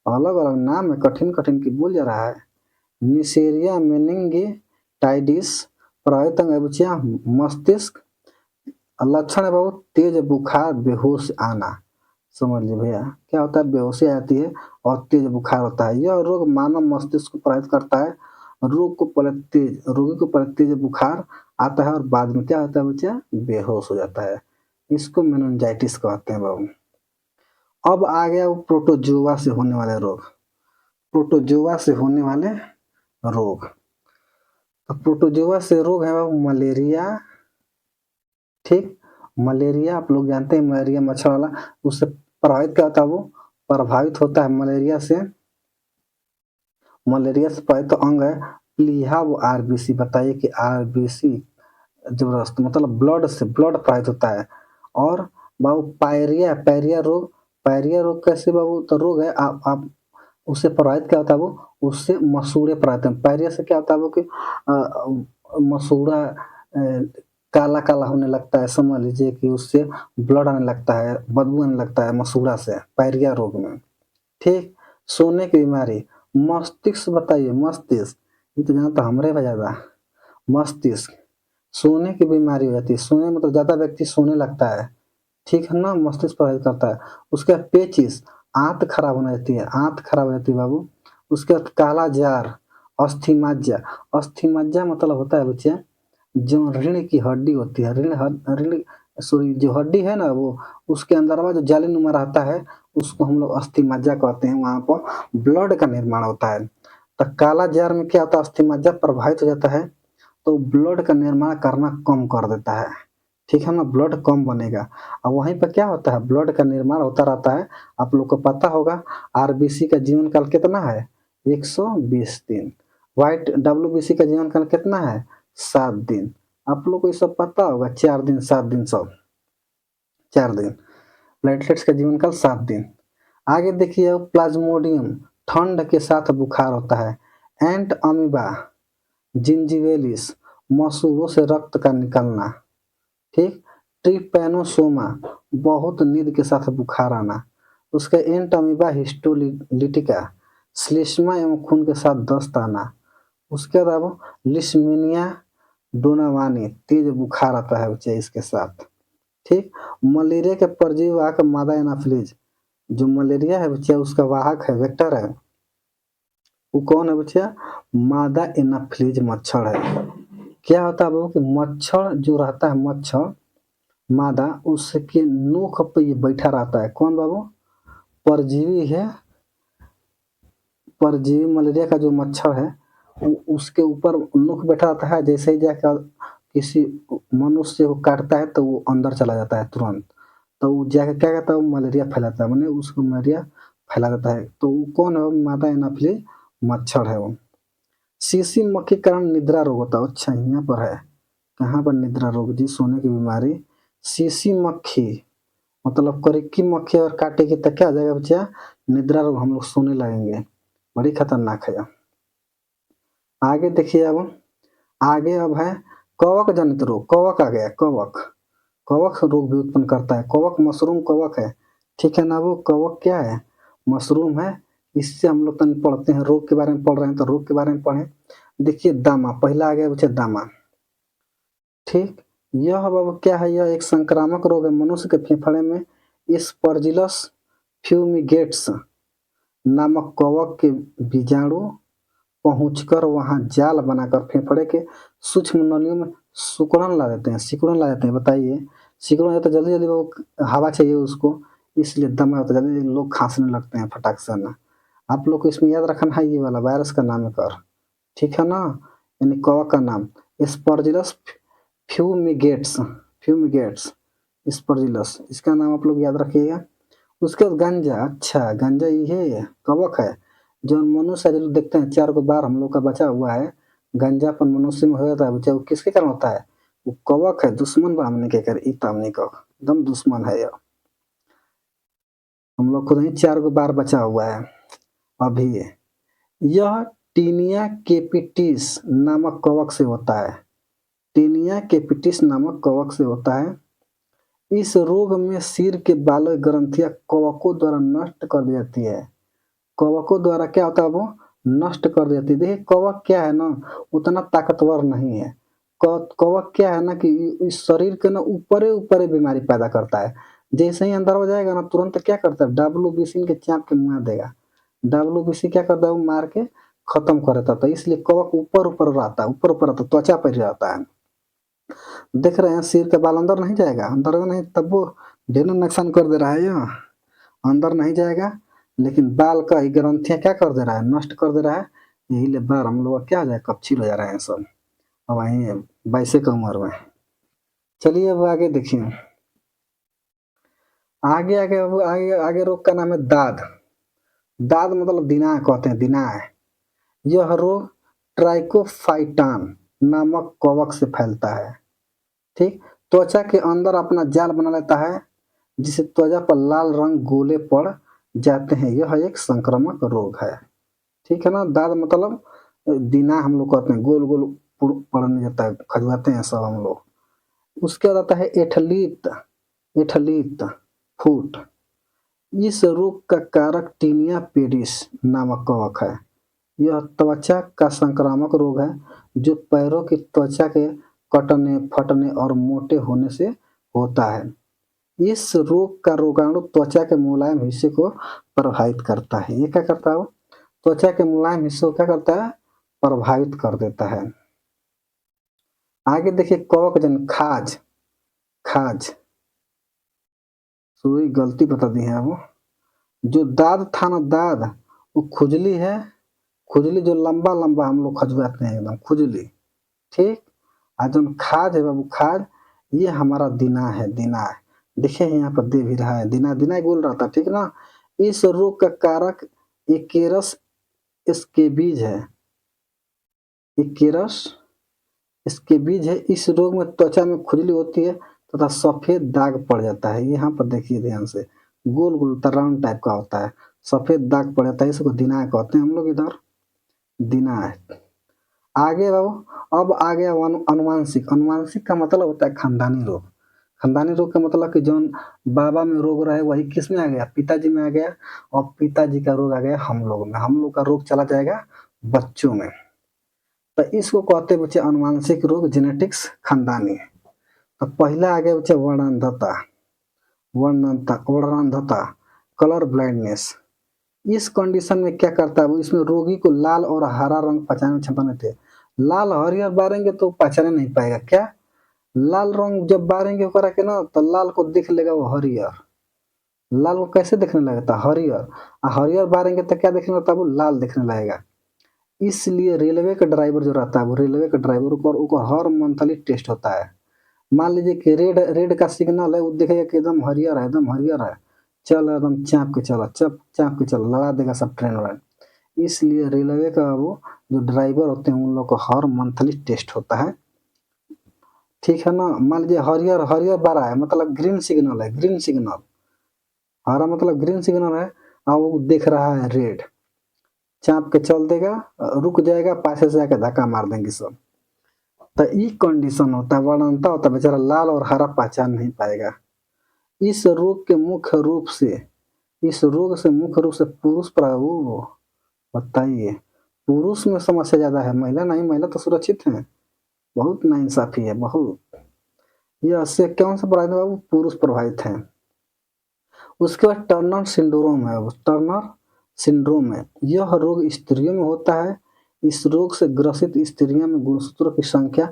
अलग अलग नाम है, कठिन कठिन की बोल जा रहा है। निसेरिया मेनिंगिटाइडिस प्रभावित अंग है बच्चा मस्तिष्क। लक्षण है बहुत तेज बुखार, बेहोश आना। समझ लीजिए भैया, क्या होता है, बेहोशी आती है और तेज बुखार होता है। यह रोग मानव मस्तिष्क को प्रभावित करता है। रोगी को पहले तेज बुखार आता है और बाद में क्या होता है बच्चा, बेहोश हो जाता है। इसको मेनिंजाइटिस कहते हैं बाबू। अब आ गया वो प्रोटोजोआ से होने वाले रोग। प्रोटोजोआ से होने वाले रोग, तो प्रोटोजोआ से रोग है बाबू मलेरिया, ठीक। मलेरिया आप लोग जानते हैं, मलेरिया मच्छर वाला, उससे प्रभावित क्या होता है, वो प्रभावित होता है मलेरिया से। मलेरिया से प्रभावित अंग है प्लीहा वो RBC। बताइए कि RBC जबरदस्त मतलब ब्लड से, ब्लड प्रभावित होता है। और बाबू पायरिया, पायरिया रोग। पायरिया रोग कैसे बाबू, तो रोग है आप उससे प्रभावित क्या होता है वो, उससे मसूड़े प्रभावित हैं। पायरिया से क्या होता है वो कि मसूड़ा काला काला होने लगता है, समझ लीजिए कि उससे ब्लड आने लगता है, बदबू आने लगता है मसूड़ा से, पायरिया रोग में। ठीक। सोने की बीमारी, मस्तिष्क बताइए, मस्तिष्क, ये तो जहाँ तो हमरे में ज़्यादा, मस्तिष्क, सोने की बीमारी हो जाती है, सोने मतलब ज़्यादा व्यक्ति सोने लगता है, ठीक है ना, मस्तिष्क प्रभावित करता है। उसके बाद पेचिस, आंत खराब होने लगती है, आंत खराब हो जाती है बाबू। उसके बाद काला जार, अस्थिमज्जा, अस्थिमज्जा मतलब होता है बच्चे जो रीढ़ की हड्डी होती है, रीढ़ सॉरी जो हड्डी है ना वो उसके अंदरवा जो जालीनुमा रहता है उसको हम लोग अस्थिमज्जा कहते हैं, वहाँ पर ब्लड का निर्माण होता है। तो काला जार में क्या होता है, अस्थिमज्जा प्रभावित हो जाता है तो ब्लड का निर्माण करना कम कर देता है, ठीक है ना, ब्लड कम बनेगा। और वहीं पर क्या होता है, ब्लड का निर्माण होता रहता है। आप लोग को पता होगा आरबीसी का जीवन काल कितना है, 120 दिन। व्हाइट डब्ल्यूबीसी का जीवन काल कितना है, 7 दिन। आप लोग को ये सब पता होगा, 4 दिन 7 दिन सब, 4 दिन। प्लेटलेट्स का जीवन काल 7 दिन। आगे देखिए प्लाज्मोडियम, ठंड के साथ बुखार होता है। एंट अमीबा, जिंजिवेलिस, मसूड़ों से रक्त का निकलना, ठीक। ट्रिपैनोसोमा, बहुत नींद के साथ बुखार आना। उसके एंट अमीबा हिस्टोलिटिका, श्लेष्मा एवं खून के साथ दस्त आना। उसके बाद लिस्मीनिया डोनावानी, तेज बुखार आता है बच्चे इसके साथ, ठीक। मलेरिया के परजीवी वाहक मादा एनाफिलीज, जो मलेरिया है बच्चे उसका वाहक है, वेक्टर है, वो कौन है बच्चे, मादा एनाफिलीज मच्छर है। क्या होता है बाबू कि मच्छर जो रहता है, मच्छर मादा, उसके नोक पे ये बैठा रहता है, कौन बाबू, परजीवी है, परजीवी मलेरिया का जो मच्छर है उसके ऊपर नोक बैठा रहता है। जैसे ही जाकर किसी मनुष्य को काटता है तो वो अंदर चला जाता है तुरंत, तो वो जाकर क्या कहता है, वो मलेरिया फैलाता है, मैंने उसको मलेरिया फैला देता है। तो वो कौन है, मादा एनाफिली मच्छर है वो। शीशी मक्खी के कारण निद्रा रोग होता है, अच्छा यहाँ पर है, कहाँ पर निद्रा रोग जी, सोने की बीमारी, शीशी मक्खी मतलब करिक्की मक्खी और काटेगी तो क्या हो जाएगा बच्चा, निद्रा रोग, हम लोग सोने लगेंगे, बड़ी खतरनाक है। आगे देखिए आगे अब है कवक जनित रोग, कवक आ गया, कवक, कवक रोग भी उत्पन्न करता है, कवक मशरूम कवक है, ठीक है ना। वो कवक क्या है, मशरूम है। इससे हम लोग तन पढ़ते हैं, रोग के बारे में पढ़ रहे हैं तो रोग के बारे में पढ़ें। देखिए दामा, पहला आ गया बच्चे दामा, ठीक। यह बाबू क्या है, यह एक संक्रामक रोग है, मनुष्य के फेफड़े में स्पर्जिलस फ्यूमिगेट्स नामक कवक के बीजाणु पहुंचकर वहां जाल बनाकर फेफड़े के सूक्ष्म नलियों में सिकुड़न ला देते हैं, सिकुड़न ला देते हैं, बताइए सिकुड़न है तो जल्दी जल्दी वो हवा चाहिए उसको, इसलिए दमा होता है, जल्दी लोग खांसने लगते हैं फटाक से ना। आप लोग को इसमें याद रखना है, ये वाला वायरस का नाम है कर, ठीक है ना, यानी कवक का नाम स्पर्जिलस फ्यूमिगेट्स, फ्यूमिगेट्स स्पर्जिलस, इसका नाम आप लोग याद रखिएगा। उसके बाद गांजा, अच्छा गांजा ये कवक है, जो मनुष्य जो देखते हैं 4 को बार हम लोग का बचा हुआ है, गंजापन मनुष्य में हो जाता है बच्चा, वो किसके कारण होता है, वो कवक है, दुश्मन बा हमने के कर, हमने का एकदम दुश्मन है यह, हम लोग खुद ही 4 को बार बचा हुआ है अभी यह टीनिया केपिटिस नामक कवक से होता है, टीनिया केपिटिस नामक कवक से होता है। इस रोग में सिर के बालों की ग्रंथियां कवकों द्वारा नष्ट कर दी जाती है, कवकों द्वारा क्या होता है वो नष्ट कर देती है। देखिए कवक क्या है ना, उतना ताकतवर नहीं है, कवक क्या है ना कि इस शरीर के ना ऊपरे ऊपरे बीमारी पैदा करता है, जैसे ही अंदर हो जाएगा ना तुरंत क्या करता है, डब्ल्यूबीसी के चाप के मुआ देगा, डब्ल्यूबीसी क्या करता है, वो मार के खत्म कर देता है। इसलिए कवक ऊपर ऊपर रहता है, ऊपर ऊपर रहता है, त्वचा पर रहता है। देख रहे हैं सिर के बाल अंदर नहीं जाएगा, अंदर नहीं, तब वो ढेर नुकसान कर दे रहा है, यह अंदर नहीं जाएगा, लेकिन बाल का ही ग्रंथियां क्या कर दे रहा है, नष्ट कर दे रहा है। यही ले बार हम लोग क्या हो जाए, कपचिल हो जा रहे हैं सब, अब वहीं 22 की उम्र में। चलिए अब आगे देखिए, आगे आगे अब आगे आगे रोग का नाम है दाद, दाद मतलब दिनाह कहते हैं, दिनाह। यह रोग ट्राइकोफाइटान नामक कवक से फैलता है, ठीक। त्वचा के अंदर अपना जाल बना लेता है जिससे त्वचा पर लाल रंग गोले पड़ जाते हैं, यह एक संक्रामक रोग है, ठीक है ना। दाद मतलब दिना हम लोग कहते हैं, गोल गोल पड़ने जाता है, खजुआते हैं सब हम लोग। उसके बाद आता है एठलीत, एठलीत फूट, इस रोग का कारक टीनिया पेडिस नामक कवक है। यह त्वचा का संक्रामक रोग है जो पैरों की त्वचा के कटने, फटने और मोटे होने से होता है। इस रोग का रोगाणु त्वचा के मुलायम हिस्से को प्रभावित करता है। ये क्या करता है? वो त्वचा के मुलायम हिस्से को क्या करता है? प्रभावित कर देता है। आगे देखिए कवक जन खाज। खाज सॉरी गलती बता दी है वो। जो दाद था ना, दाद, वो खुजली है। खुजली जो लंबा लंबा हम लोग खजुआते हैं एकदम खुजली, ठीक। आज जो खाज है बाबू, खाज, ये हमारा दिना है, दिना है। देखिए यहाँ पर दे भी रहा है, दिना दिना ही बोल रहा था, ठीक ना। इस रोग का कारक एकेरस स्केबीज है। एकेरस स्केबीज है। इस रोग में त्वचा में खुजली होती है तथा सफेद दाग पड़ जाता है। यहाँ पर देखिए ध्यान से, गोल गोल राउंड टाइप का होता है, सफेद दाग पड़ जाता है, इसको दिनाय कहते हैं हम लोग इधर, दिनाय। आगे बाबू, अब आ गया अनुवांशिक। अनुवांशिक का मतलब होता है खानदानी रोग। खानदानी रोग का मतलब कि जौन बाबा में रोग रहे वही किस में आ गया? पिताजी में आ गया। और पिताजी का रोग आ गया हम लोग में, हम लोग का रोग चला जाएगा बच्चों में। तो इसको कहते हैं बच्चे अनुवांशिक रोग, जेनेटिक्स, खानदानी। तो पहला आ गया बच्चे वर्णांधता। वर्णांधता, कलर ब्लाइंडनेस। इस कंडीशन में क्या करता है वो, इसमें रोगी को लाल और हरा रंग पहचानने में क्षमता नहीं थे। लाल हरियर बारेंगे तो पहचाने नहीं पाएगा। क्या? लाल रंग जब बारेंगे ओकरा के ना, तो लाल को दिख लेगा वो हरियर। लाल को कैसे दिखने लगता? हरियर। हरियर बारेंगे तो क्या दिखने लगता है? वो लाल दिखने लगेगा। इसलिए रेलवे का ड्राइवर जो रहता है, वो रेलवे का ड्राइवर को हर मंथली टेस्ट होता है। मान लीजिए कि रेड रेड का सिग्नल है, वो देखेगा कि एकदम हरियर है, एकदम हरियर है, चल एकदम चाप के चला, चाप के चल, लगा देगा सब ट्रेन वाला। इसलिए रेलवे का वो जो ड्राइवर होते हैं उन लोग को हर मंथली टेस्ट होता है, ठीक है ना। मान लीजिए हरियर हरियर बारा है मतलब ग्रीन सिग्नल है, ग्रीन सिग्नल, हरा मतलब ग्रीन सिग्नल है, और वो देख रहा है रेड, चाप के चल देगा, रुक जाएगा, पासे से आके धक्का मार देंगे सब। तो ये कंडीशन होता है, वर्णनता होता है, बेचारा लाल और हरा पहचान नहीं पाएगा। इस रोग के मुख्य रूप से, इस रोग से मुख्य रूप से पुरुष प्रभु, बताइए, पुरुष में समस्या ज्यादा है, महिला नहीं, महिला तो सुरक्षित है। बहुत नाइंसाफी है, बहुत। यह से कौन सा प्रभावित है बाबू? पुरुष प्रभावित है। उसके बाद टर्नर सिंड्रोम है। टर्नर सिंड्रोम है, यह रोग स्त्रियों में होता है। इस रोग से ग्रसित स्त्रियों में गुणसूत्रों की संख्या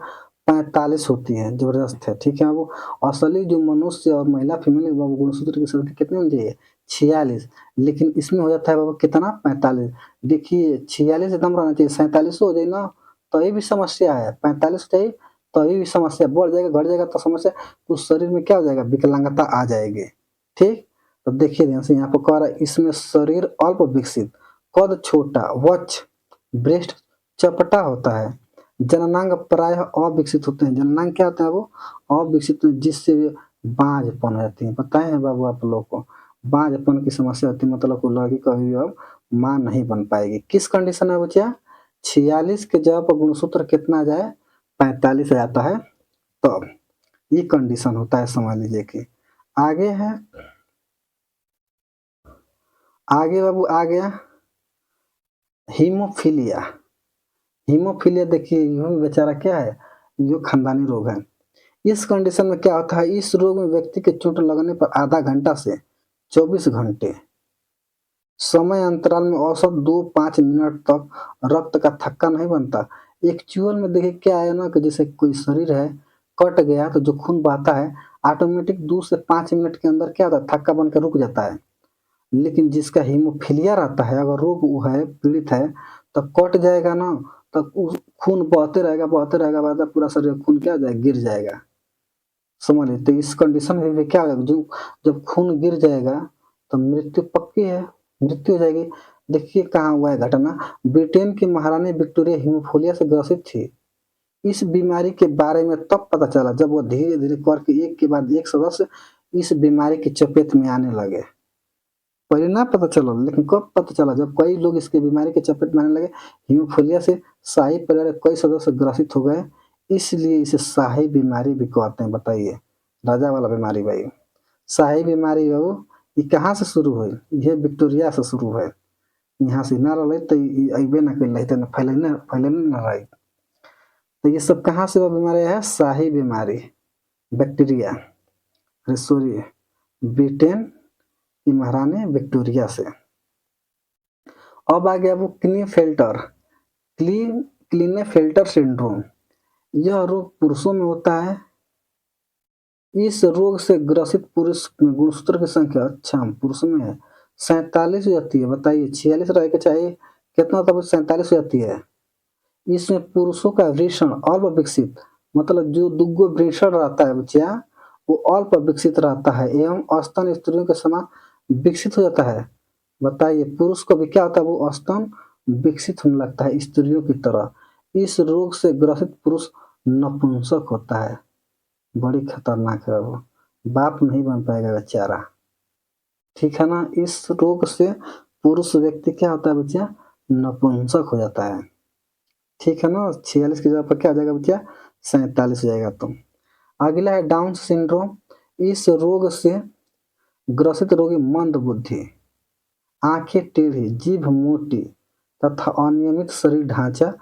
45 होती है, जबरदस्त है, ठीक है। वो असली जो मनुष्य और महिला फीमेल बाबू गुणसूत्र की संख्या कितनी होनी चाहिए? 46, लेकिन इसमें हो जाता है बाबू कितना? 45। देखिए 46 एकदम रहना चाहिए, 47 हो जाए ना तो ये भी समस्या है, 45 हो जाए तो ये भी समस्या, बढ़ जाएगा घट जाएगा तो समस्या, उस शरीर में क्या हो जाएगा? विकलांगता आ जाएगी, ठीक। तो देखिए ध्यान से, यहाँ पर कह रहा है इसमें शरीर अल्प विकसित, कद छोटा, वक्ष ब्रेस्ट चपटा होता है, जननांग प्रायः अविकसित होते हैं। जननांग क्या होता है? वो अविकसित, जिससे बांझपन हो जाती है। बताए हैं बाबू आप लोग को, बांझपन की समस्या होती है, मतलब को लड़की कभी अब मां नहीं बन पाएगी। किस कंडीशन में बच्चा? 46 के जगह पर गुणसूत्र कितना आ जाए? 45 आ जाता है, तब ये कंडीशन होता है, समझ लीजिए कि। आगे है, आगे बाबू आ गया हीमोफीलिया। हीमोफीलिया देखिए, ये बेचारा क्या है? ये खानदानी रोग है। इस कंडीशन में क्या होता है? इस रोग में व्यक्ति के चोट लगने पर आधा घंटा से 24 घंटे समय अंतराल में औसत 2-5 मिनट तक रक्त का थक्का नहीं बनता। एक्चुअल में देखिए क्या है ना, कि जैसे कोई शरीर है, कट गया तो जो खून बहता है ऑटोमेटिक 2 से 5 मिनट के अंदर क्या होता है? थक्का बन के रुक जाता है। लेकिन जिसका हीमोफीलिया रहता है, अगर रोग वो है, पीड़ित है, तो कट जाएगा ना, तो खून बहते रहेगा, बहते रहेगा, बहता पूरा शरीर खून क्या हो जाएगा? गिर जाएगा, समझ लीजिए। तो इस कंडीशन में क्या होगा? जो जब खून गिर जाएगा तो मृत्यु पक्की है, मृत्यु हो जाएगी। देखिए कहाँ हुआ है घटना, ब्रिटेन की महारानी विक्टोरिया हीमोफीलिया से ग्रसित थी। इस बीमारी के बारे में तब पता चला जब वो धीरे धीरे करके एक के बाद एक सदस्य इस बीमारी की चपेट में आने लगे। पहले ना पता चला, लेकिन कब पता चला? जब कई लोग इसके बीमारी के चपेट में आने लगे। हीमोफीलिया से शाही परिवार के कई सदस्य ग्रसित हो गए, इसलिए इसे शाही बीमारी भी कहते हैं। बताइए, राजा वाला बीमारी भाई, शाही बीमारी है वो, ये कहाँ से शुरू हुई? ये विक्टोरिया से शुरू हुई। यहाँ से ना रही तो अबे ना कर रही फैले ना रही। तो ये सब कहाँ से बीमारी है? शाही बीमारी, बैक्टीरिया, सॉरी, ब्रिटेन की महारानी विक्टोरिया से। अब आ गया वो क्लीनेफेल्टर सिंड्रोम। यह रोग पुरुषों में होता है। इस रोग से ग्रसित पुरुष में गुणसूत्र की संख्या पुरुषों में है 47 हो जाती है। बताइए 46 रह के चाहिए कितना, तब 47 हो जाती है। इसमें पुरुषों का वृषण अल्प विकसित, मतलब जो दुगो वृषण रहता है बच्चा वो अल्प विकसित रहता है एवं स्तन स्त्रियों के समान विकसित हो जाता है। बताइए पुरुष को भी क्या होता है? वो स्तन विकसित होने लगता है स्त्रियों की तरह। इस रोग से ग्रसित पुरुष नपुंसक होता है। बड़ी खतरनाक है वो, बाप नहीं बन पाएगा बेचारा, ठीक है ना। इस रोग से पुरुष व्यक्ति क्या होता है बच्चा? नपुंसक हो जाता है, ठीक है ना। 46 की जगह पर क्या हो जाएगा बच्चा? 47 हो जाएगा। तो अगला है डाउन सिंड्रोम। इस रोग से ग्रसित रोगी मंद बुद्धि, आंखें टेढ़ी, जीभ मोटी तथा अनियमित शरीर ढांचा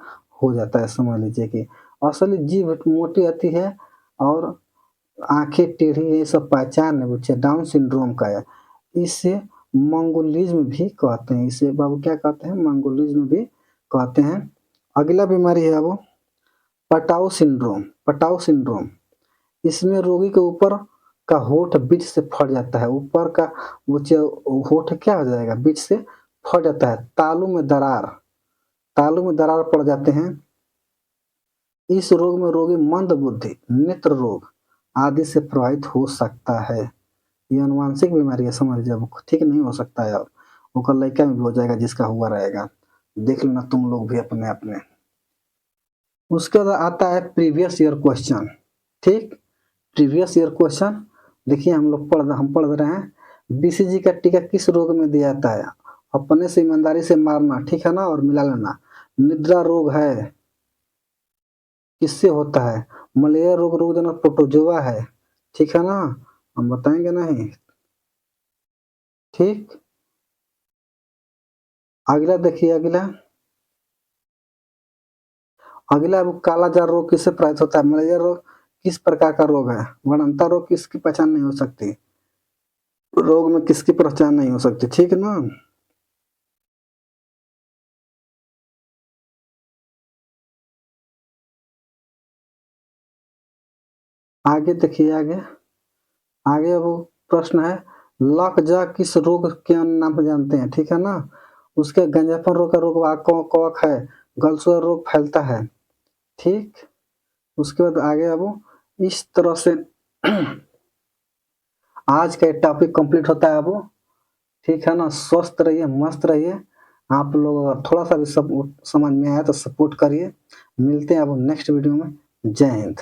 हो जाता है। समझ लीजिए कि असली जीभ मोटी आती है और आंखें टेढ़ी, ये सब पहचान है बच्चे डाउन सिंड्रोम का है। इसे मंगोलिज्म भी कहते हैं। इसे बाबू क्या कहते हैं? मंगोलिज्म भी कहते हैं। अगला बीमारी है वो पटाउ सिंड्रोम। इसमें रोगी के ऊपर का होठ बीच से फट जाता है। ऊपर का वो होठ क्या हो जाएगा? बीच से फट जाता है। तालू में दरार पड़ जाते हैं। इस रोग में रोगी मंद बुद्धि, नेत्र रोग आदि से प्रभावित हो सकता है। ये अनुवांशिक बीमारी है, समझ लीजिए। अब ठीक नहीं हो सकता है, अब ओकर लड़का में भी हो जाएगा जिसका हुआ रहेगा। देख लेना तुम लोग भी अपने अपने। उसके बाद आता है प्रीवियस ईयर क्वेश्चन, ठीक। प्रीवियस ईयर क्वेश्चन देखिए हम पढ़ रहे हैं। बीसीजी का टीका किस रोग में दिया जाता है? अपने से ईमानदारी से मारना, ठीक है ना, और मिला लेना। निद्रा रोग है, किससे होता है? मलेरिया रोगजनक प्रोटोजोआ है, ठीक है ना, हम बताएंगे नहीं, ठीक। अगला देखिए, अगला वो काला जार रोग किससे प्रभावित होता है? मलेरिया रोग किस प्रकार का रोग है? गणनता रोग किसकी पहचान नहीं हो सकती? रोग में किसकी पहचान नहीं हो सकती, ठीक है ना। आगे देखिए, आगे वो प्रश्न है लकजा किस रोग के नाम से जानते हैं, ठीक है ना। उसके गंजापन रोग का रोग कवक है, गलसुआ रोग फैलता है, ठीक। उसके बाद आगे अब इस तरह से आज का टॉपिक कंप्लीट होता है अब, ठीक है ना। स्वस्थ रहिए, मस्त रहिए। आप लोग अगर थोड़ा सा भी सब समझ में आया तो सपोर्ट करिए। मिलते हैं अब नेक्स्ट वीडियो में। जय हिंद।